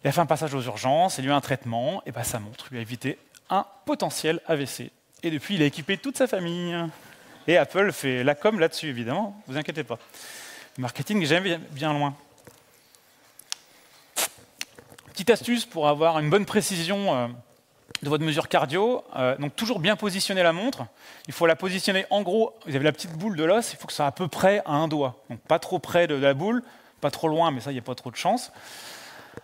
Il a fait un passage aux urgences, il a eu un traitement, et sa montre lui a évité un potentiel AVC. Et depuis, il a équipé toute sa famille. Et Apple fait la com là-dessus, évidemment, ne vous inquiétez pas. Le marketing n'est jamais bien loin. Petite astuce pour avoir une bonne précision de votre mesure cardio, donc toujours bien positionner la montre. Il faut la positionner en gros, vous avez la petite boule de l'os, il faut que ça soit à peu près à un doigt. Donc pas trop près de la boule, pas trop loin, mais ça, il n'y a pas trop de chance.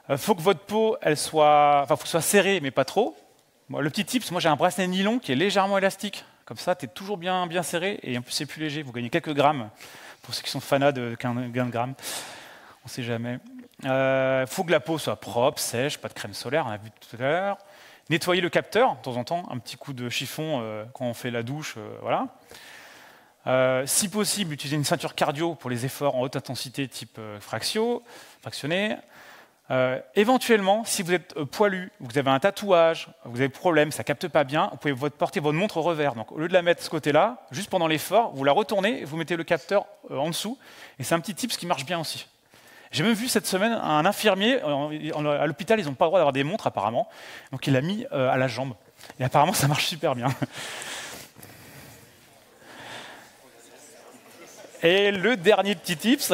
Il faut que votre peau, faut que ce soit serrée, mais pas trop. Bon, le petit tips, moi j'ai un bracelet nylon qui est légèrement élastique. Comme ça, tu es toujours bien serré, et en plus c'est plus léger, vous gagnez quelques grammes, pour ceux qui sont fanats de gain de grammes. On ne sait jamais. Il faut que la peau soit propre, sèche, pas de crème solaire, on a vu tout à l'heure. Nettoyer le capteur, de temps en temps, un petit coup de chiffon quand on fait la douche, voilà. Si possible, utiliser une ceinture cardio pour les efforts en haute intensité type fractionné. Éventuellement, si vous êtes poilu, vous avez un tatouage, vous avez des problèmes, ça ne capte pas bien, vous pouvez porter votre montre au revers. Donc, au lieu de la mettre de ce côté-là, juste pendant l'effort, vous la retournez et vous mettez le capteur en dessous. Et c'est un petit tips qui marche bien aussi. J'ai même vu cette semaine un infirmier, à l'hôpital, ils n'ont pas le droit d'avoir des montres apparemment, donc il l'a mis à la jambe. Et apparemment, ça marche super bien. Et le dernier petit tips,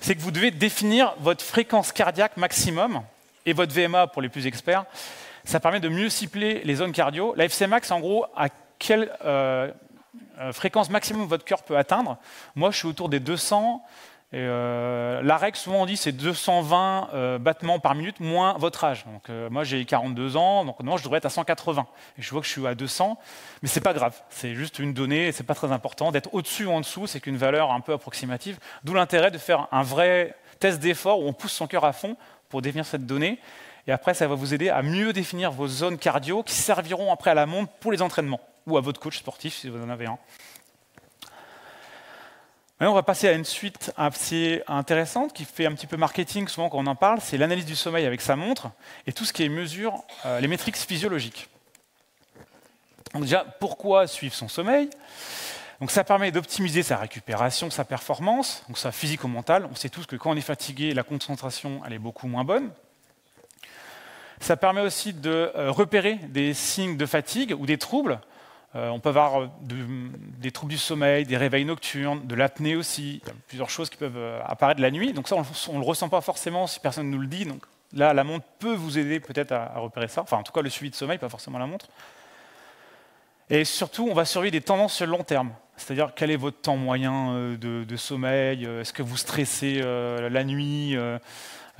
c'est que vous devez définir votre fréquence cardiaque maximum et votre VMA pour les plus experts. Ça permet de mieux cibler les zones cardio. La FC max, en gros, à quelle fréquence maximum votre cœur peut atteindre. Moi, je suis autour des 200. Et la règle, souvent on dit, c'est 220 battements par minute moins votre âge. Donc, moi, j'ai 42 ans, donc moi, je devrais être à 180. Et je vois que je suis à 200, mais c'est pas grave. C'est juste une donnée, c'est pas très important. D'être au-dessus ou en dessous, c'est qu'une valeur un peu approximative. D'où l'intérêt de faire un vrai test d'effort où on pousse son cœur à fond pour définir cette donnée. Et après, ça va vous aider à mieux définir vos zones cardio qui serviront après à la montre pour les entraînements ou à votre coach sportif si vous en avez un. Maintenant, on va passer à une suite assez intéressante qui fait un petit peu marketing, souvent quand on en parle, c'est l'analyse du sommeil avec sa montre et tout ce qui est mesure, les métriques physiologiques. Donc déjà, pourquoi suivre son sommeil? Donc ça permet d'optimiser sa récupération, sa performance, donc ça physique ou mental. On sait tous que quand on est fatigué, la concentration elle est beaucoup moins bonne. Ça permet aussi de repérer des signes de fatigue ou des troubles. On peut avoir des troubles du sommeil, des réveils nocturnes, de l'apnée aussi. Il y a plusieurs choses qui peuvent apparaître la nuit. Donc ça, on ne le ressent pas forcément si personne ne nous le dit. Donc là, la montre peut vous aider peut-être à repérer ça. Enfin, en tout cas, le suivi de sommeil, pas forcément la montre. Et surtout, on va surveiller des tendances sur le long terme. C'est-à-dire, quel est votre temps moyen de sommeil? Est-ce que vous stressez la nuit?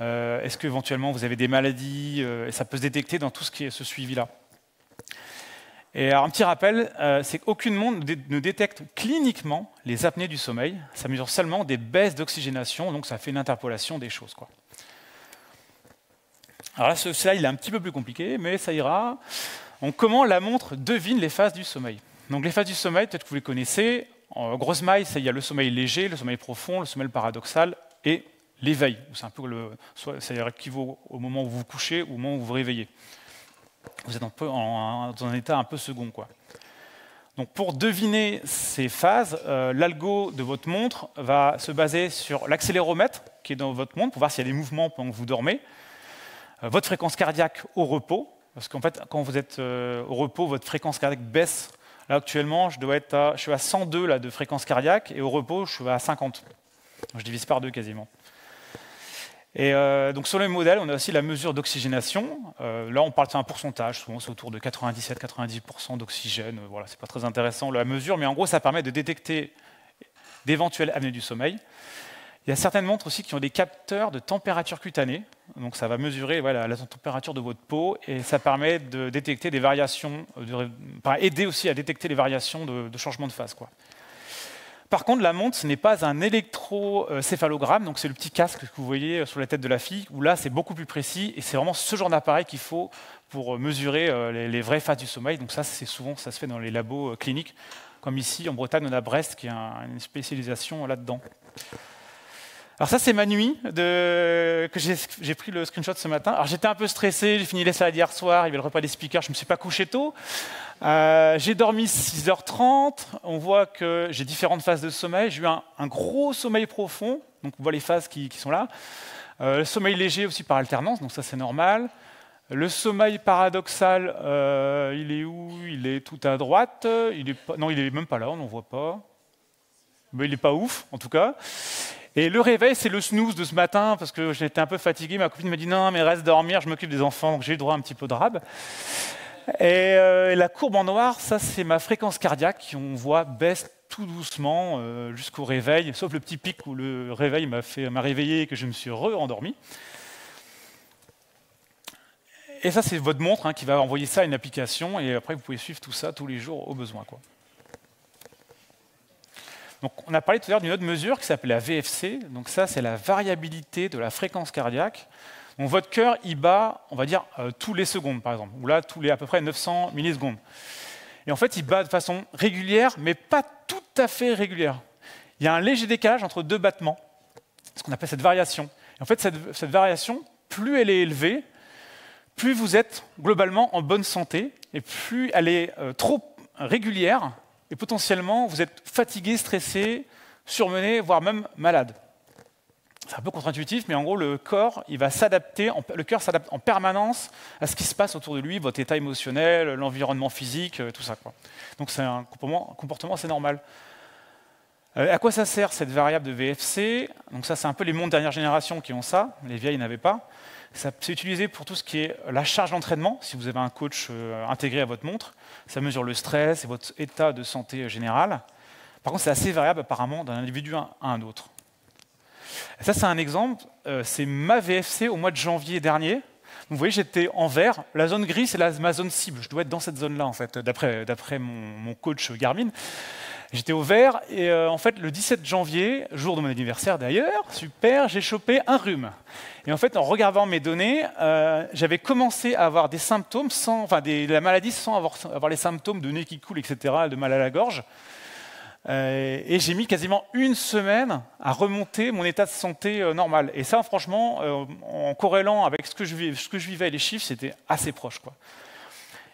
Est-ce qu'éventuellement, vous avez des maladies? Et ça peut se détecter dans tout ce qui est ce suivi-là. Et alors, un petit rappel, c'est qu'aucune montre ne détecte cliniquement les apnées du sommeil. Ça mesure seulement des baisses d'oxygénation, donc ça fait une interpolation des choses, quoi. Alors là, ce slide il est un petit peu plus compliqué, mais ça ira. Donc, comment la montre devine les phases du sommeil? Donc les phases du sommeil, peut-être que vous les connaissez. En grosse maille, il y a le sommeil léger, le sommeil profond, le sommeil paradoxal et l'éveil. C'est un peu ça équivaut au moment où vous vous couchez ou au moment où vous vous réveillez. Vous êtes dans un état un peu second, quoi. Donc pour deviner ces phases, l'algo de votre montre va se baser sur l'accéléromètre qui est dans votre montre pour voir s'il y a des mouvements pendant que vous dormez, votre fréquence cardiaque au repos, parce qu'en fait, quand vous êtes au repos, votre fréquence cardiaque baisse. Là, actuellement, je suis à 102 là, de fréquence cardiaque, et au repos, je suis à 50. Donc, je divise par 2 quasiment. Et donc sur le modèle, on a aussi la mesure d'oxygénation. Là, on parle d'un pourcentage, souvent c'est autour de 97-90% d'oxygène. Voilà, c'est pas très intéressant la mesure, mais en gros, ça permet de détecter d'éventuelles apnées du sommeil. Il y a certaines montres aussi qui ont des capteurs de température cutanée. Donc ça va mesurer la température de votre peau et ça permet de détecter des variations, aider aussi à détecter les variations de changement de phase, quoi. Par contre, la montre, ce n'est pas un électrocéphalogramme, donc c'est le petit casque que vous voyez sur la tête de la fille, où là, c'est beaucoup plus précis, et c'est vraiment ce genre d'appareil qu'il faut pour mesurer les vraies phases du sommeil. Donc ça, ça se fait dans les labos cliniques, comme ici, en Bretagne, on a Brest, qui a une spécialisation là-dedans. Alors ça, c'est ma nuit que j'ai pris le screenshot ce matin. Alors j'étais un peu stressé, j'ai fini les salades hier soir, il y avait le repas des speakers, je ne me suis pas couché tôt. J'ai dormi 6h30, on voit que j'ai différentes phases de sommeil. J'ai eu un gros sommeil profond, donc on voit les phases qui sont là. Le sommeil léger aussi par alternance, donc ça c'est normal. Le sommeil paradoxal, il est où? Il est tout à droite. Non, il n'est même pas là, on n'en voit pas. Mais il n'est pas ouf, en tout cas. Et le réveil, c'est le snooze de ce matin, parce que j'étais un peu fatigué. Ma copine m'a dit « Non, mais reste dormir, je m'occupe des enfants, donc j'ai eu droit à un petit peu de rab. » Et la courbe en noir, ça, c'est ma fréquence cardiaque, qu'on voit baisse tout doucement jusqu'au réveil, sauf le petit pic où le réveil m'a réveillé et que je me suis re-endormi. Et ça, c'est votre montre qui va envoyer ça à une application, et après, vous pouvez suivre tout ça tous les jours au besoin, quoi. Donc, on a parlé tout à l'heure d'une autre mesure qui s'appelle la VFC. Donc ça, c'est la variabilité de la fréquence cardiaque. Donc votre cœur, il bat, on va dire, tous les secondes, par exemple. Ou là, tous les à peu près 900 millisecondes. Et en fait, il bat de façon régulière, mais pas tout à fait régulière. Il y a un léger décalage entre 2 battements, ce qu'on appelle cette variation. Et en fait, cette variation, plus elle est élevée, plus vous êtes globalement en bonne santé, et plus elle est trop régulière, et potentiellement, vous êtes fatigué, stressé, surmené, voire même malade. C'est un peu contre-intuitif, mais en gros, le corps, il va s'adapter, le cœur s'adapte en permanence à ce qui se passe autour de lui, votre état émotionnel, l'environnement physique, tout ça, quoi. Donc c'est un comportement assez normal. À quoi ça sert cette variable de VFC? Donc ça, c'est un peu les montres dernière génération qui ont ça, les vieilles n'avaient pas. C'est utilisé pour tout ce qui est la charge d'entraînement, si vous avez un coach intégré à votre montre. Ça mesure le stress et votre état de santé général. Par contre, c'est assez variable apparemment d'un individu à un autre. Et ça, c'est un exemple. C'est ma VFC au mois de janvier dernier. Vous voyez, j'étais en vert. La zone grise, c'est ma zone cible. Je dois être dans cette zone-là, en fait, d'après mon coach Garmin. J'étais au vert et en fait, le 17 janvier, jour de mon anniversaire d'ailleurs, super, j'ai chopé un rhume. Et en fait, en regardant mes données, j'avais commencé à avoir des symptômes, la maladie sans avoir les symptômes de nez qui coule, etc., de mal à la gorge. Et j'ai mis quasiment 1 semaine à remonter mon état de santé normal. Et ça, franchement, en corrélant avec ce que je vivais et les chiffres, c'était assez proche, quoi.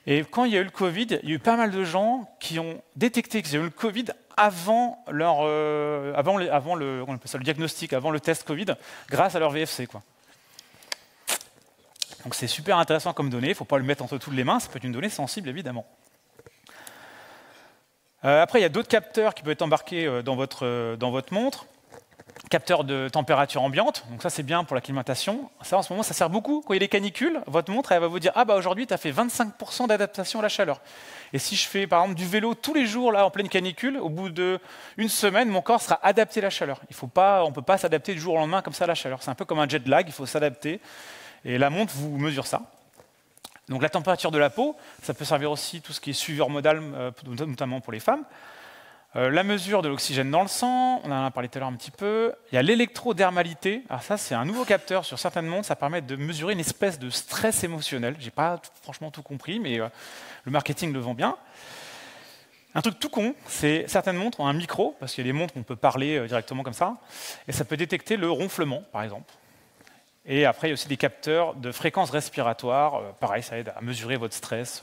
Et quand il y a eu le Covid, il y a eu pas mal de gens qui ont détecté qu'ils avaient eu le Covid avant le diagnostic, avant le test Covid, grâce à leur VFC, quoi. Donc c'est super intéressant comme donnée, il ne faut pas le mettre entre toutes les mains, ça peut être une donnée sensible, évidemment. Après, il y a d'autres capteurs qui peuvent être embarqués dans votre montre. Capteur de température ambiante, donc ça c'est bien pour l'acclimatation. Ça en ce moment ça sert beaucoup. Quand il y a des canicules, votre montre elle va vous dire « Ah bah aujourd'hui tu as fait 25% d'adaptation à la chaleur ». Et si je fais par exemple du vélo tous les jours là en pleine canicule, au bout d'1 semaine, mon corps sera adapté à la chaleur. On ne peut pas s'adapter du jour au lendemain comme ça à la chaleur. C'est un peu comme un jet lag, il faut s'adapter. Et la montre vous mesure ça. Donc la température de la peau, ça peut servir aussi tout ce qui est suivi hormonal, notamment pour les femmes. La mesure de l'oxygène dans le sang, on en a parlé tout à l'heure un petit peu. Il y a l'électrodermalité. Alors ça, c'est un nouveau capteur sur certaines montres. Ça permet de mesurer une espèce de stress émotionnel. Je n'ai pas franchement tout compris, mais le marketing le vend bien. Un truc tout con, c'est certaines montres ont un micro, parce qu'il y a des montres où on peut parler directement comme ça, et ça peut détecter le ronflement, par exemple. Et après, il y a aussi des capteurs de fréquence respiratoire. Pareil, ça aide à mesurer votre stress.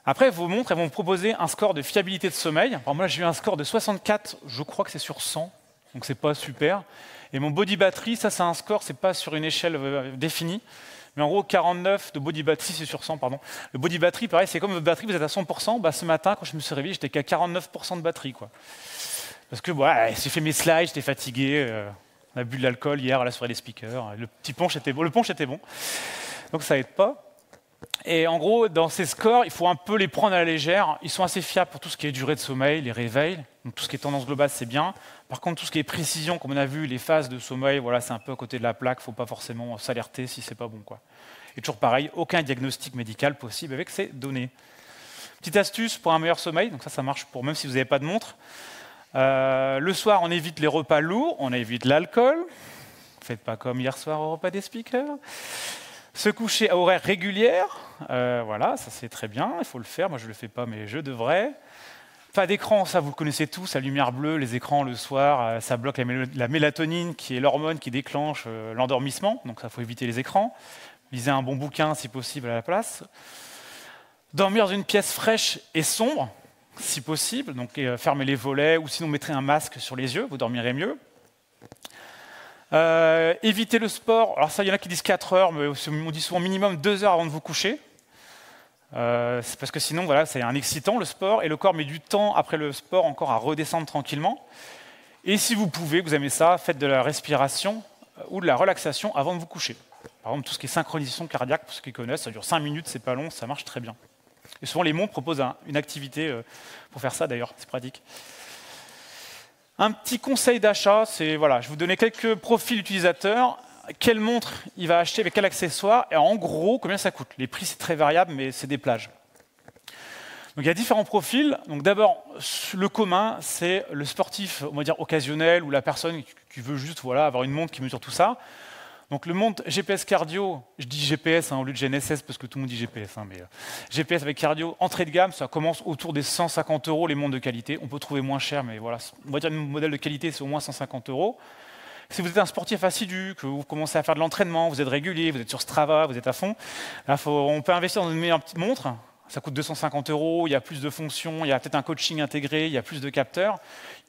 Après, vos montres, elles vont vous proposer un score de fiabilité de sommeil. Alors moi, j'ai eu un score de 64, je crois que c'est sur 100, donc c'est pas super. Et mon body battery, ça c'est un score, c'est pas sur une échelle définie, mais en gros 49 de body battery, c'est sur 100, pardon. Le body battery, pareil, c'est comme votre batterie, vous êtes à 100%, bah, ce matin, quand je me suis réveillé, j'étais qu'à 49% de batterie, quoi. Parce que voilà, j'ai fait mes slides, j'étais fatigué, on a bu de l'alcool hier à la soirée des speakers, le petit punch était bon, donc ça aide pas. Et en gros, dans ces scores, il faut un peu les prendre à la légère. Ils sont assez fiables pour tout ce qui est durée de sommeil, les réveils. Donc tout ce qui est tendance globale, c'est bien. Par contre, tout ce qui est précision, comme on a vu, les phases de sommeil, voilà, c'est un peu à côté de la plaque. Il ne faut pas forcément s'alerter si c'est pas bon, quoi. Et toujours pareil, aucun diagnostic médical possible avec ces données. Petite astuce pour un meilleur sommeil. Donc ça marche pour même si vous n'avez pas de montre. Le soir, on évite les repas lourds, on évite l'alcool. Faites pas comme hier soir au repas des speakers. Se coucher à horaire régulière, voilà, ça c'est très bien, il faut le faire. Moi je ne le fais pas, mais je devrais. Pas d'écran, ça vous le connaissez tous, la lumière bleue, les écrans le soir, ça bloque la mélatonine, qui est l'hormone qui déclenche l'endormissement, donc ça faut éviter les écrans. Lisez un bon bouquin si possible à la place. Dormir dans une pièce fraîche et sombre, si possible, donc fermez les volets ou sinon mettrez un masque sur les yeux, vous dormirez mieux. Évitez le sport. Alors ça, il y en a qui disent 4 heures, mais on dit souvent minimum 2 heures avant de vous coucher. C'est parce que sinon, voilà, c'est un excitant le sport, et le corps met du temps après le sport encore à redescendre tranquillement. Et si vous pouvez, vous aimez ça, faites de la respiration ou de la relaxation avant de vous coucher. Par exemple, tout ce qui est synchronisation cardiaque, pour ceux qui connaissent, ça dure 5 minutes, c'est pas long, ça marche très bien. Et souvent, les montres proposent une activité pour faire ça d'ailleurs, c'est pratique. Un petit conseil d'achat, c'est voilà, je vais vous donner quelques profils utilisateurs, quelle montre il va acheter avec quel accessoire, et en gros, combien ça coûte. Les prix, c'est très variable, mais c'est des plages. Donc il y a différents profils. Donc d'abord, le commun, c'est le sportif, on va dire occasionnel, ou la personne qui veut juste voilà, avoir une montre qui mesure tout ça. Donc le montre GPS cardio, je dis GPS au lieu de GNSS parce que tout le monde dit GPS, mais GPS avec cardio, entrée de gamme, ça commence autour des 150 € les montres de qualité. On peut trouver moins cher, mais voilà, on va dire un modèle de qualité, c'est au moins 150 €. Si vous êtes un sportif assidu, que vous commencez à faire de l'entraînement, vous êtes régulier, vous êtes sur Strava, vous êtes à fond, là, on peut investir dans une meilleure petite montre. Ça coûte 250 €, il y a plus de fonctions, il y a peut-être un coaching intégré, il y a plus de capteurs.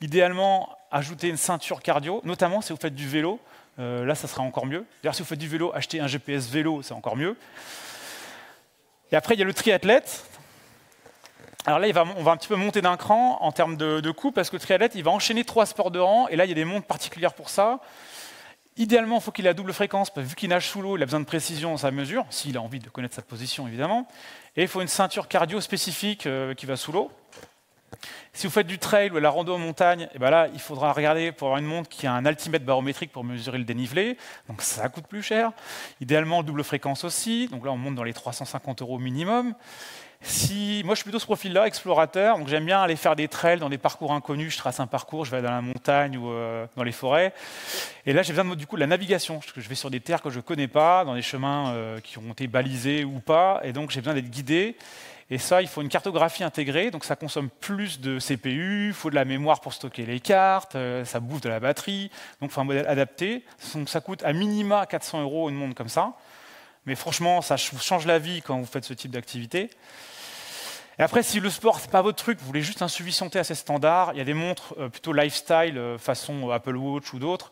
Idéalement, ajouter une ceinture cardio, notamment si vous faites du vélo. Là, ça sera encore mieux. D'ailleurs, si vous faites du vélo, achetez un GPS vélo, c'est encore mieux. Et après, il y a le triathlète. Alors là, on va un petit peu monter d'un cran en termes de coût, parce que le triathlète, il va enchaîner 3 sports de rang, et là, il y a des montres particulières pour ça. Idéalement, il faut qu'il ait la double fréquence, parce que vu qu'il nage sous l'eau, il a besoin de précision dans sa mesure, s'il a envie de connaître sa position, évidemment. Et il faut une ceinture cardio spécifique qui va sous l'eau. Si vous faites du trail ou de la rando en montagne, et ben là, il faudra regarder pour avoir une montre qui a un altimètre barométrique pour mesurer le dénivelé. Donc ça coûte plus cher. Idéalement, double fréquence aussi. Donc là, on monte dans les 350 € minimum. Moi, je suis plutôt ce profil-là, explorateur. Donc j'aime bien aller faire des trails dans des parcours inconnus. Je trace un parcours, je vais dans la montagne ou dans les forêts. Et là, j'ai besoin du coup de la navigation. Parce que je vais sur des terres que je ne connais pas, dans des chemins qui ont été balisés ou pas. Et donc, j'ai besoin d'être guidé. Et ça, il faut une cartographie intégrée, donc ça consomme plus de CPU, il faut de la mémoire pour stocker les cartes, ça bouffe de la batterie, donc il faut un modèle adapté. Donc ça coûte à minima 400 € une montre comme ça. Mais franchement, ça change la vie quand vous faites ce type d'activité. Et après, si le sport, ce n'est pas votre truc, vous voulez juste un suivi santé assez standard, il y a des montres plutôt lifestyle, façon Apple Watch ou d'autres,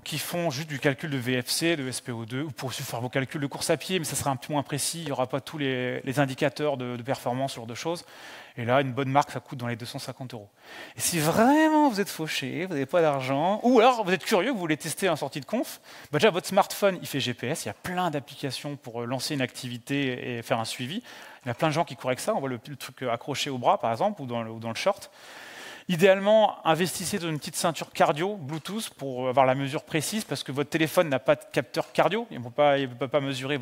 qui font juste du calcul de VFC, de SPO2, ou pour faire vos calculs de course à pied, mais ça sera un peu moins précis, il n'y aura pas tous les indicateurs de performance, ce genre de choses. Et là, une bonne marque, ça coûte dans les 250 €. Et si vraiment vous êtes fauché, vous n'avez pas d'argent, ou alors vous êtes curieux, vous voulez tester en sortie de conf, bah déjà votre smartphone, il fait GPS, il y a plein d'applications pour lancer une activité et faire un suivi. Il y a plein de gens qui courent avec ça, on voit le truc accroché au bras, par exemple, ou dans le short. Idéalement, investissez dans une petite ceinture cardio, Bluetooth, pour avoir la mesure précise, parce que votre téléphone n'a pas de capteur cardio, il ne peut pas mesurer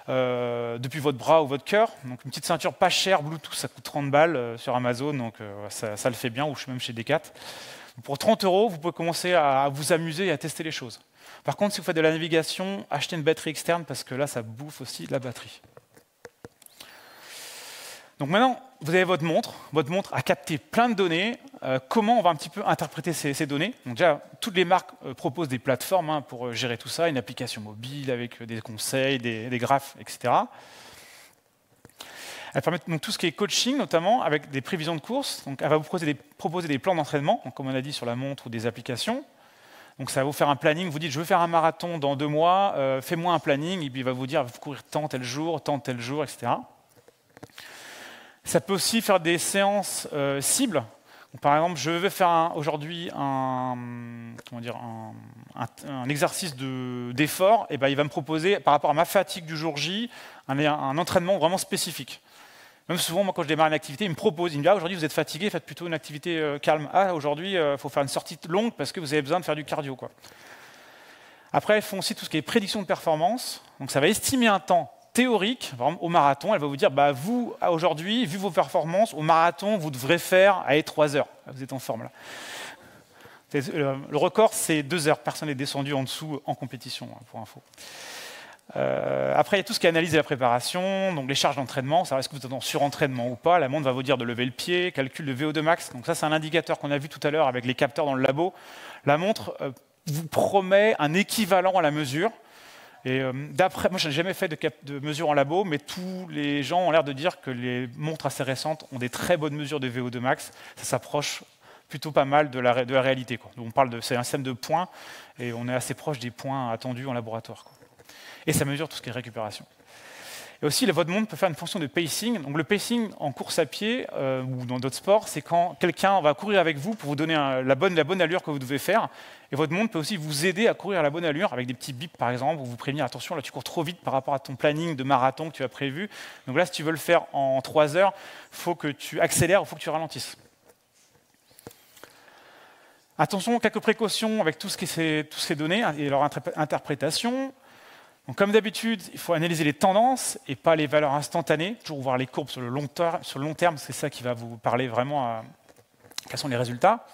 depuis votre bras ou votre cœur. Donc une petite ceinture pas chère, Bluetooth, ça coûte 30 balles sur Amazon, donc ça le fait bien, ou même chez Decat. Pour 30 €, vous pouvez commencer à vous amuser et à tester les choses. Par contre, si vous faites de la navigation, achetez une batterie externe, parce que là, ça bouffe aussi de la batterie. Donc maintenant, vous avez votre montre a capté plein de données. Comment on va un petit peu interpréter ces données? Donc déjà, toutes les marques proposent des plateformes pour gérer tout ça, une application mobile avec des conseils, des graphes, etc. Elle permet donc tout ce qui est coaching, notamment avec des prévisions de course. Donc, elle va vous proposer des plans d'entraînement, comme on a dit sur la montre ou des applications. Donc, ça va vous faire un planning. Vous dites, je veux faire un marathon dans 2 mois, fais-moi un planning. Et puis, il va vous dire, il faut courir tant tel jour, etc. Ça peut aussi faire des séances cibles. Donc, par exemple, je vais faire aujourd'hui un exercice d'effort. Et ben, il va me proposer, par rapport à ma fatigue du jour J, un entraînement vraiment spécifique. Même souvent, moi, quand je démarre une activité, il me dit, aujourd'hui, vous êtes fatigué, faites plutôt une activité calme. Ah, aujourd'hui, il faut faire une sortie longue parce que vous avez besoin de faire du cardio, quoi. Après, elles font aussi tout ce qui est prédiction de performance. Donc, ça va estimer un temps théorique, vraiment, au marathon. Elle va vous dire, bah, vous, aujourd'hui, vu vos performances, au marathon, vous devrez faire 3 heures. Vous êtes en forme, là. Le record, c'est 2 heures. Personne n'est descendu en dessous en compétition, pour info. Après, il y a tout ce qui est analyse de la préparation, donc les charges d'entraînement, savoir est-ce que vous êtes en surentraînement ou pas. La montre va vous dire de lever le pied, calcul de VO2 max. Donc ça, c'est un indicateur qu'on a vu tout à l'heure avec les capteurs dans le labo. La montre vous promet un équivalent à la mesure. Et d'après, moi, je n'ai jamais fait de mesure en labo, mais tous les gens ont l'air de dire que les montres assez récentes ont des très bonnes mesures de VO2 max. Ça s'approche plutôt pas mal de la réalité, quoi. Donc c'est un système de points, et on est assez proche des points attendus en laboratoire, quoi. Et ça mesure tout ce qui est récupération. Et aussi, votre montre peut faire une fonction de pacing. Donc le pacing en course à pied ou dans d'autres sports, c'est quand quelqu'un va courir avec vous pour vous donner la bonne allure que vous devez faire. Et votre montre peut aussi vous aider à courir à la bonne allure avec des petits bips, par exemple, ou vous prévenir, attention, là tu cours trop vite par rapport à ton planning de marathon que tu as prévu. Donc là, si tu veux le faire en 3 heures, il faut que tu accélères ou il faut que tu ralentisses. Attention, quelques précautions avec toutes ces données et leur interprétation. Donc, comme d'habitude, il faut analyser les tendances et pas les valeurs instantanées, toujours voir les courbes sur le long terme, c'est ça qui va vous parler vraiment à quels sont les résultats.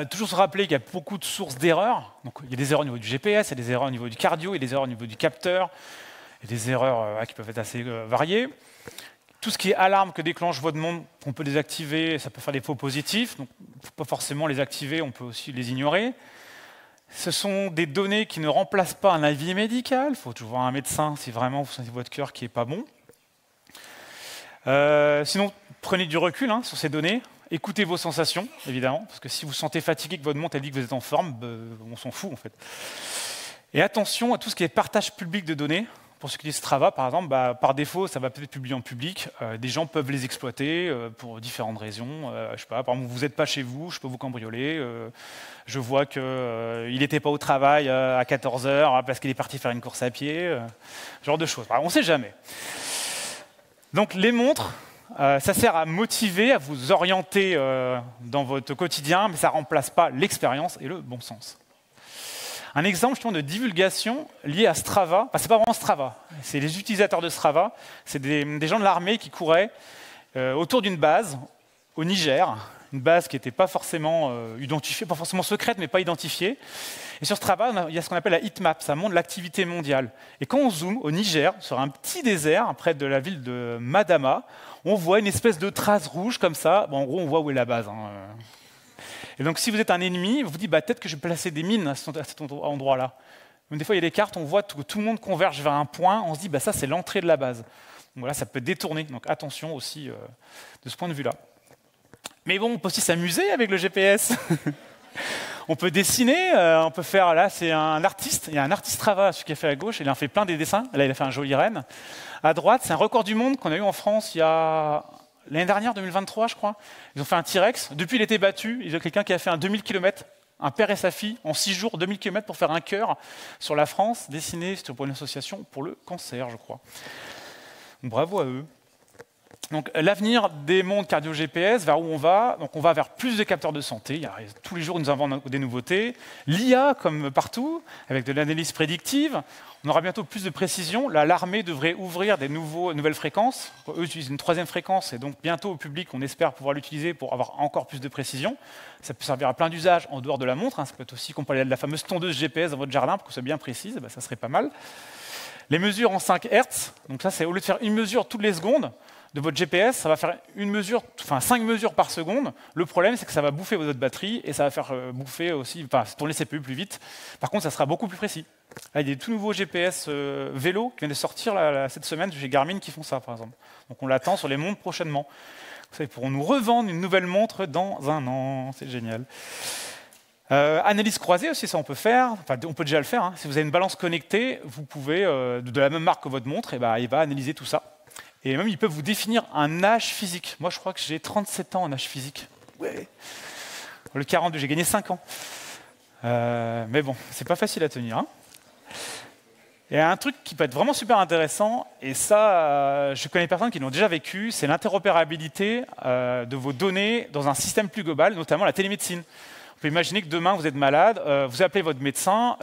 Toujours se rappeler qu'il y a beaucoup de sources d'erreurs. Donc, il y a des erreurs au niveau du GPS, il y a des erreurs au niveau du cardio, il y a des erreurs au niveau du capteur, il y a des erreurs qui peuvent être assez variées. Tout ce qui est alarme que déclenche votre montre, on peut désactiver, ça peut faire des faux positifs. Donc, il ne faut pas forcément les activer, on peut aussi les ignorer. Ce sont des données qui ne remplacent pas un avis médical. Il faut toujours voir un médecin si vraiment vous sentez votre cœur qui n'est pas bon. Sinon, prenez du recul sur ces données. Écoutez vos sensations, évidemment, parce que si vous sentez fatigué, que votre montre elle dit que vous êtes en forme, on s'en fout en fait. Et attention à tout ce qui est partage public de données. Pour ce qui est Strava, par exemple, par défaut, ça va peut-être publier en public. Des gens peuvent les exploiter pour différentes raisons. Je sais pas, par exemple, vous n'êtes pas chez vous, je peux vous cambrioler. Je vois qu'il n'était pas au travail à 14 h parce qu'il est parti faire une course à pied. Ce genre de choses. On ne sait jamais. Donc les montres, ça sert à motiver, à vous orienter dans votre quotidien, mais ça ne remplace pas l'expérience et le bon sens. Un exemple justement de divulgation lié à Strava, c'est pas vraiment Strava, c'est les utilisateurs de Strava, c'est des gens de l'armée qui couraient autour d'une base au Niger, une base qui n'était pas forcément identifiée, pas forcément secrète, mais pas identifiée. Et sur Strava, il y a ce qu'on appelle la heatmap, ça montre l'activité mondiale. Et quand on zoome au Niger, sur un petit désert près de la ville de Madama, on voit une espèce de trace rouge comme ça. En gros, on voit où est la base. Et donc, si vous êtes un ennemi, vous vous dites peut-être que je vais placer des mines à cet endroit-là. Mais des fois, il y a des cartes, on voit que tout le monde converge vers un point, on se dit ça, c'est l'entrée de la base. Donc voilà, ça peut détourner. Donc attention aussi de ce point de vue-là. Mais bon, on peut aussi s'amuser avec le GPS. On peut dessiner, on peut faire. Là, c'est un artiste. Il y a un artiste Strava, celui qui a fait à gauche, il a fait plein des dessins. Là, il a fait un joli renne. À droite, c'est un record du monde qu'on a eu en France il y a. L'année dernière, 2023, je crois, ils ont fait un T-Rex. Depuis, il a été battu. Il y a quelqu'un qui a fait un 2000 km, un père et sa fille, en 6 jours, 2000 km pour faire un cœur sur la France, dessiné pour une association pour le cancer, je crois. Donc, bravo à eux. Donc, l'avenir des montres cardio-GPS, vers où on va? Donc, on va vers plus de capteurs de santé. Tous les jours, nous avons des nouveautés. L'IA, comme partout, avec de l'analyse prédictive. On aura bientôt plus de précision. Là, l'armée devrait ouvrir des nouvelles fréquences. Eux utilisent une 3e fréquence, et donc bientôt au public, on espère pouvoir l'utiliser pour avoir encore plus de précision. Ça peut servir à plein d'usages en dehors de la montre. Ça peut être aussi qu'on parlait de la fameuse tondeuse GPS dans votre jardin pour que ce soit bien précise. Ça serait pas mal. Les mesures en 5 Hz. Donc ça, c'est au lieu de faire une mesure toutes les secondes, de votre GPS, ça va faire 5 mesures par seconde. Le problème, c'est que ça va bouffer votre batterie et ça va faire bouffer aussi, tourner les CPU plus vite. Par contre, ça sera beaucoup plus précis. Là, il y a des tout nouveaux GPS vélo qui viennent de sortir cette semaine chez Garmin qui font ça, par exemple. Donc on l'attend sur les montres prochainement. Ils pourront nous revendre une nouvelle montre dans 1 an. C'est génial. Analyse croisée aussi, ça on peut faire. Enfin, on peut déjà le faire. Hein. Si vous avez une balance connectée, vous pouvez, de la même marque que votre montre, il va analyser tout ça. Et même, ils peuvent vous définir un âge physique. Moi, je crois que j'ai 37 ans en âge physique. Ouais. Le 42, j'ai gagné 5 ans. Mais bon, c'est pas facile à tenir. Hein. Il y a un truc qui peut être vraiment super intéressant, et ça, je connais des personnes qui l'ont déjà vécu, c'est l'interopérabilité de vos données dans un système plus global, notamment la télémédecine. On peut imaginer que demain, vous êtes malade, vous appelez votre médecin,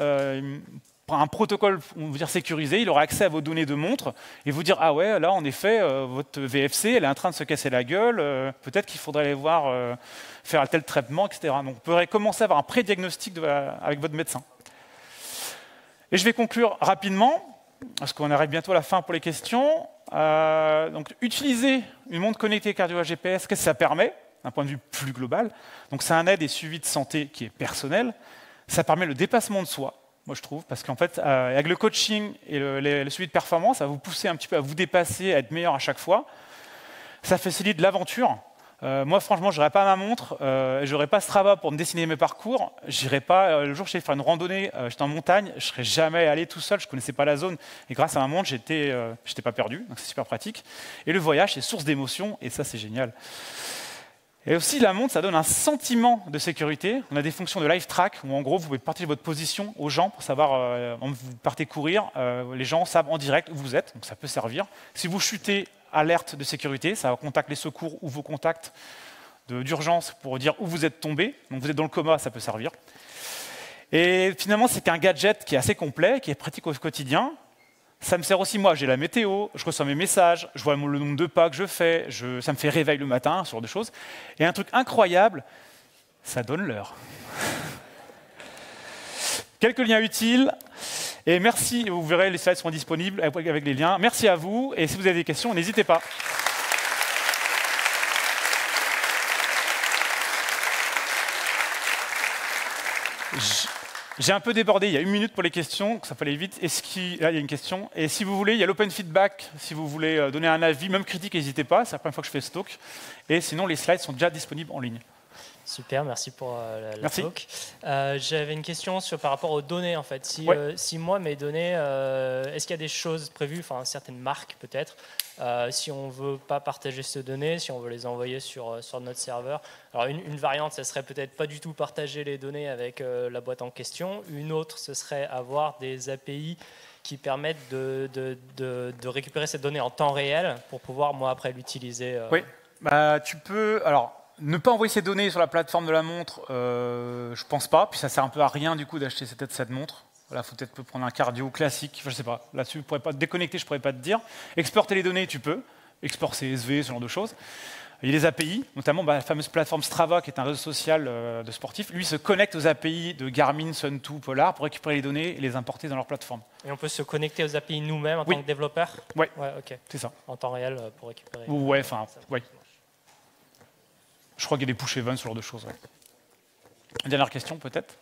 un protocole, on va dire sécurisé, il aura accès à vos données de montre et vous dire « Ah ouais, là, en effet, votre VFC, elle est en train de se casser la gueule, peut-être qu'il faudrait aller voir faire un tel traitement, etc. » Donc, on pourrait commencer à avoir un pré-diagnostic avec votre médecin. Et je vais conclure rapidement, parce qu'on arrive bientôt à la fin pour les questions. Donc, utiliser une montre connectée cardio-GPS, qu'est-ce que ça permet d'un point de vue plus global? Donc, c'est un aide et suivi de santé qui est personnel. Ça permet le dépassement de soi. Moi, je trouve, parce qu'en fait, avec le coaching et le suivi de performance, ça va vous pousser un petit peu à vous dépasser, à être meilleur à chaque fois. Ça facilite l'aventure. Moi, franchement, je n'aurais pas ma montre, je n'aurais pas Strava pour me dessiner mes parcours. J'irais pas. Le jour où j'allais faire une randonnée, j'étais en montagne, je ne serais jamais allé tout seul, je ne connaissais pas la zone. Et grâce à ma montre, j'étais pas perdu, donc c'est super pratique. Et le voyage, c'est source d'émotion, et ça, c'est génial. Et aussi, la montre, ça donne un sentiment de sécurité. On a des fonctions de live track où, en gros, vous pouvez partager votre position aux gens pour savoir, quand vous partez courir, les gens savent en direct où vous êtes, donc ça peut servir. Si vous chutez, alerte de sécurité, ça contacte les secours ou vos contacts d'urgence pour dire où vous êtes tombé. Donc vous êtes dans le coma, ça peut servir. Et finalement, c'est un gadget qui est assez complet, qui est pratique au quotidien. Ça me sert aussi, moi, j'ai la météo, je reçois mes messages, je vois le nombre de pas que je fais, ça me fait réveil le matin, ce genre de choses. Et un truc incroyable, ça donne l'heure. Quelques liens utiles. Et merci, vous verrez, les slides seront disponibles avec les liens. Merci à vous, et si vous avez des questions, n'hésitez pas. J'ai un peu débordé, il y a 1 minute pour les questions, ça peut aller vite. Là, il y a une question. Et si vous voulez, il y a l'open feedback, si vous voulez donner un avis, même critique, n'hésitez pas, c'est la première fois que je fais ce talk. Et sinon, les slides sont déjà disponibles en ligne. Super, merci pour la talk. J'avais une question par rapport aux données, en fait. Si moi, mes données, est-ce qu'il y a des choses prévues, enfin certaines marques peut-être, si on ne veut pas partager ces données, si on veut les envoyer sur notre serveur? Alors une variante, ce serait peut-être pas du tout partager les données avec la boîte en question. Une autre, ce serait avoir des API qui permettent de récupérer ces données en temps réel pour pouvoir, moi, après, l'utiliser. Oui, tu peux... Alors, ne pas envoyer ces données sur la plateforme de la montre, je pense pas. Puis ça sert un peu à rien du coup d'acheter cette montre. Voilà, faut peut-être prendre un cardio classique. Je sais pas. Là-dessus, je pourrais pas te déconnecter, je pourrais pas te dire. Exporter les données, tu peux. Export CSV, ce genre de choses. Il y a les API, notamment la fameuse plateforme Strava, qui est un réseau social de sportifs. Lui se connecte aux API de Garmin, Sun2, Polar pour récupérer les données et les importer dans leur plateforme. Et on peut se connecter aux API nous-mêmes en tant que développeur? Oui, ok. C'est ça. En temps réel pour récupérer. Ouais, enfin, oui. Je crois qu'il y a des push events, ce genre de choses. Ouais. Une dernière question, peut-être?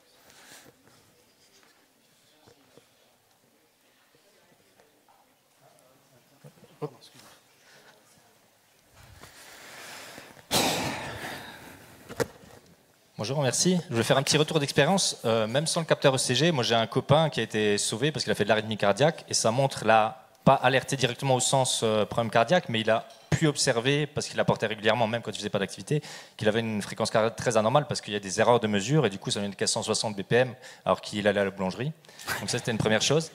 Bonjour, merci. Je vais faire un petit retour d'expérience. Même sans le capteur ECG, moi j'ai un copain qui a été sauvé parce qu'il a fait de l'arythmie cardiaque et ça montre là, pas alerté directement au sens problème cardiaque, mais il a pu observer, parce qu'il apportait régulièrement, même quand il ne faisait pas d'activité, qu'il avait une fréquence cardiaque très anormale parce qu'il y a des erreurs de mesure et du coup ça vient de 160 BPM alors qu'il allait à la boulangerie. Donc ça c'était une première chose.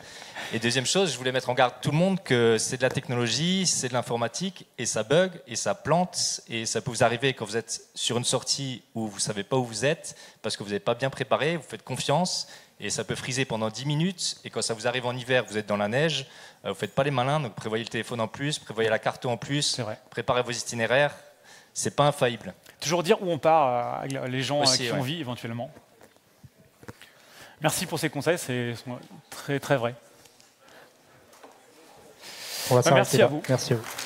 Et deuxième chose, je voulais mettre en garde tout le monde que c'est de la technologie, c'est de l'informatique et ça bug et ça plante et ça peut vous arriver quand vous êtes sur une sortie où vous ne savez pas où vous êtes parce que vous n'avez pas bien préparé, vous faites confiance et ça peut friser pendant 10 minutes et quand ça vous arrive en hiver, vous êtes dans la neige, vous ne faites pas les malins, donc prévoyez le téléphone en plus, prévoyez la carte en plus, préparez vos itinéraires, c'est pas infaillible. Toujours dire où on part avec les gens aussi, qui ont envie éventuellement. Merci pour ces conseils, c'est très très vrai. On va Merci à vous. Merci à vous.